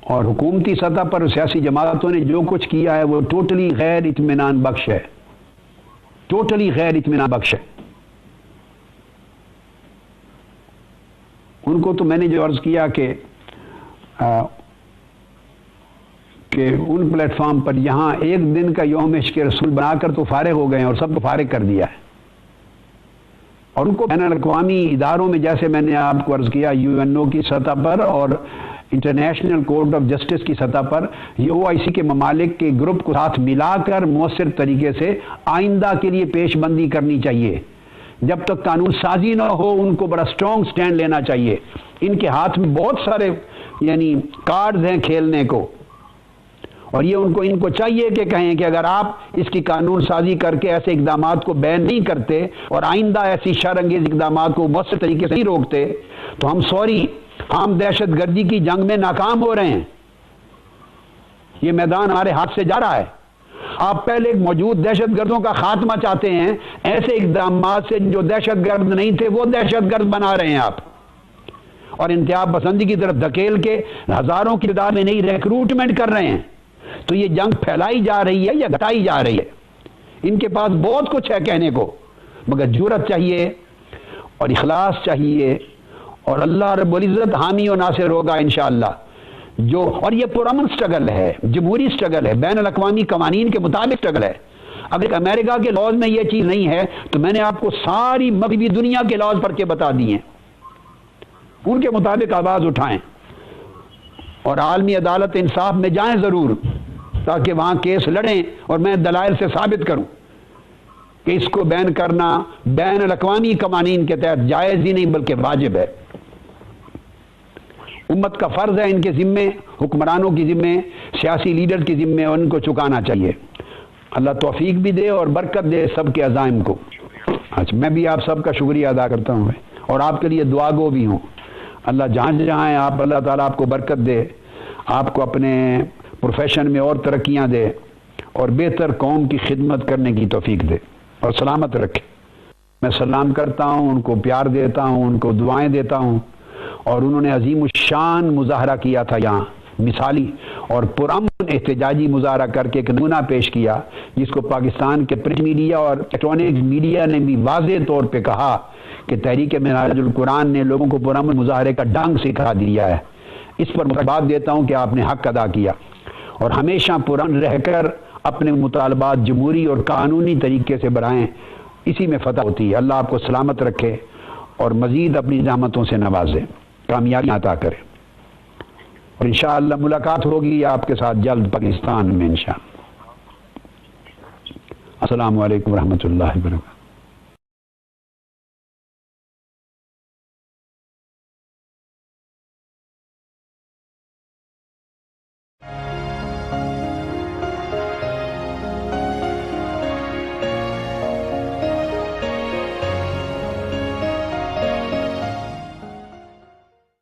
اور حکومتی سطح پر سیاسی جماعتوں نے جو کچھ کیا ہے وہ ٹوٹلی غیر اطمینان بخش ہے. ٹوٹلی غیر اطمینان بخش ہے. ان کو تو میں نے جو عرض کیا کہ ان پلیٹ فارم پر یہاں ایک دن کا یوم عشق رسول بنا کر تو فارغ ہو گئے ہیں اور سب کو فارغ کر دیا ہے. اور ان کو بین الاقوامی اداروں میں جیسے میں نے آپ کو عرض کیا UN کی سطح پر اور انٹرنیشنل کورٹ آف جسٹس کی سطح پر یہ OIC کے ممالک کے گروپ کو ساتھ ملا کر مؤثر طریقے سے آئندہ کے لیے پیش بندی کرنی چاہیے. جب تک قانون سازی نہ ہو ان کو بڑا سٹرونگ سٹینڈ لینا چاہیے. ان کے ہاتھ میں بہت سارے یعنی کارڈز ہیں کھیلنے کو اور یہ ان کو چاہیے کہ کہیں کہ اگر آپ اس کی قانون سازی کر کے ایسے اقدامات کو بین نہیں کرتے اور آئندہ ایسی شر انگیز اقدامات کو مؤثر طریقے سے نہیں روکتے تو ہم دہشت گردی کی جنگ میں ناکام ہو رہے ہیں. یہ میدان ہمارے ہاتھ سے جا رہا ہے. آپ پہلے موجود دہشت گردوں کا خاتمہ چاہتے ہیں. ایسے اقدامات سے جو دہشت گرد نہیں تھے وہ دہشت گرد بنا رہے ہیں آپ اور انتہا پسندی کی طرف دھکیل کے ہزاروں کی تعداد میں نئی ریکروٹمنٹ کر رہے ہیں. تو یہ جنگ پھیلائی جا رہی ہے یا گھٹائی جا رہی ہے؟ ان کے پاس بہت کچھ ہے کہنے کو مگر جرأت چاہیے اور اخلاص چاہیے اور اللہ رب العزت حامی و ناصر ہوگا انشاءاللہ. اور یہ پرامن سٹرگل ہے, جمہوری سٹرگل ہے, بین الاقوامی قوانین کے مطابق سٹرگل ہے. اگر امریکہ کے لاز میں یہ چیز نہیں ہے تو میں نے آپ کو ساری مغربی دنیا کے لاز پڑھ کے بتا دیے. ان کے مطابق آواز اٹھائیں اور عالمی عدالت انصاف میں جائیں ضرور تاکہ وہاں کیس لڑیں اور میں دلائل سے ثابت کروں کہ اس کو بین کرنا بین الاقوامی قوانین کے تحت جائز ہی نہیں بلکہ واجب ہے. امت کا فرض ہے ان کے ذمے, حکمرانوں کی ذمے, سیاسی لیڈر کی ذمے اور ان کو چکانا چاہیے. اللہ توفیق بھی دے اور برکت دے سب کے عزائم کو. اچھا میں بھی آپ سب کا شکریہ ادا کرتا ہوں اور آپ کے لیے دعا گو بھی ہوں. اللہ جہاں جہاں ہیں آپ اللہ تعالیٰ آپ کو برکت دے, آپ کو اپنے پروفیشن میں اور ترقیاں دے اور بہتر قوم کی خدمت کرنے کی توفیق دے اور سلامت رکھے. میں سلام کرتا ہوں, ان کو پیار دیتا ہوں, ان کو دعائیں دیتا ہوں. اور انہوں نے عظیم الشان مظاہرہ کیا تھا یہاں, مثالی اور پرامن احتجاجی مظاہرہ کر کے ایک نمونہ پیش کیا جس کو پاکستان کے پرنٹ میڈیا اور الیکٹرانک میڈیا نے بھی واضح طور پہ کہا کہ تحریک منہاج القرآن نے لوگوں کو پرامن مظاہرے کا ڈھنگ سکھا دیا ہے. اس پر مبارکباد دیتا ہوں کہ آپ نے حق ادا کیا اور ہمیشہ پرامن رہ کر اپنے مطالبات جمہوری اور قانونی طریقے سے بڑھائیں. اسی میں فتح ہوتی ہے. اللہ آپ کو سلامت رکھے اور مزید اپنی نعمتوں سے نوازے, کامیابی عطا کرے اور انشاءاللہ ملاقات ہوگی آپ کے ساتھ جلد پاکستان میں انشاءاللہ. السلام علیکم ورحمۃ اللہ وبرکاتہ.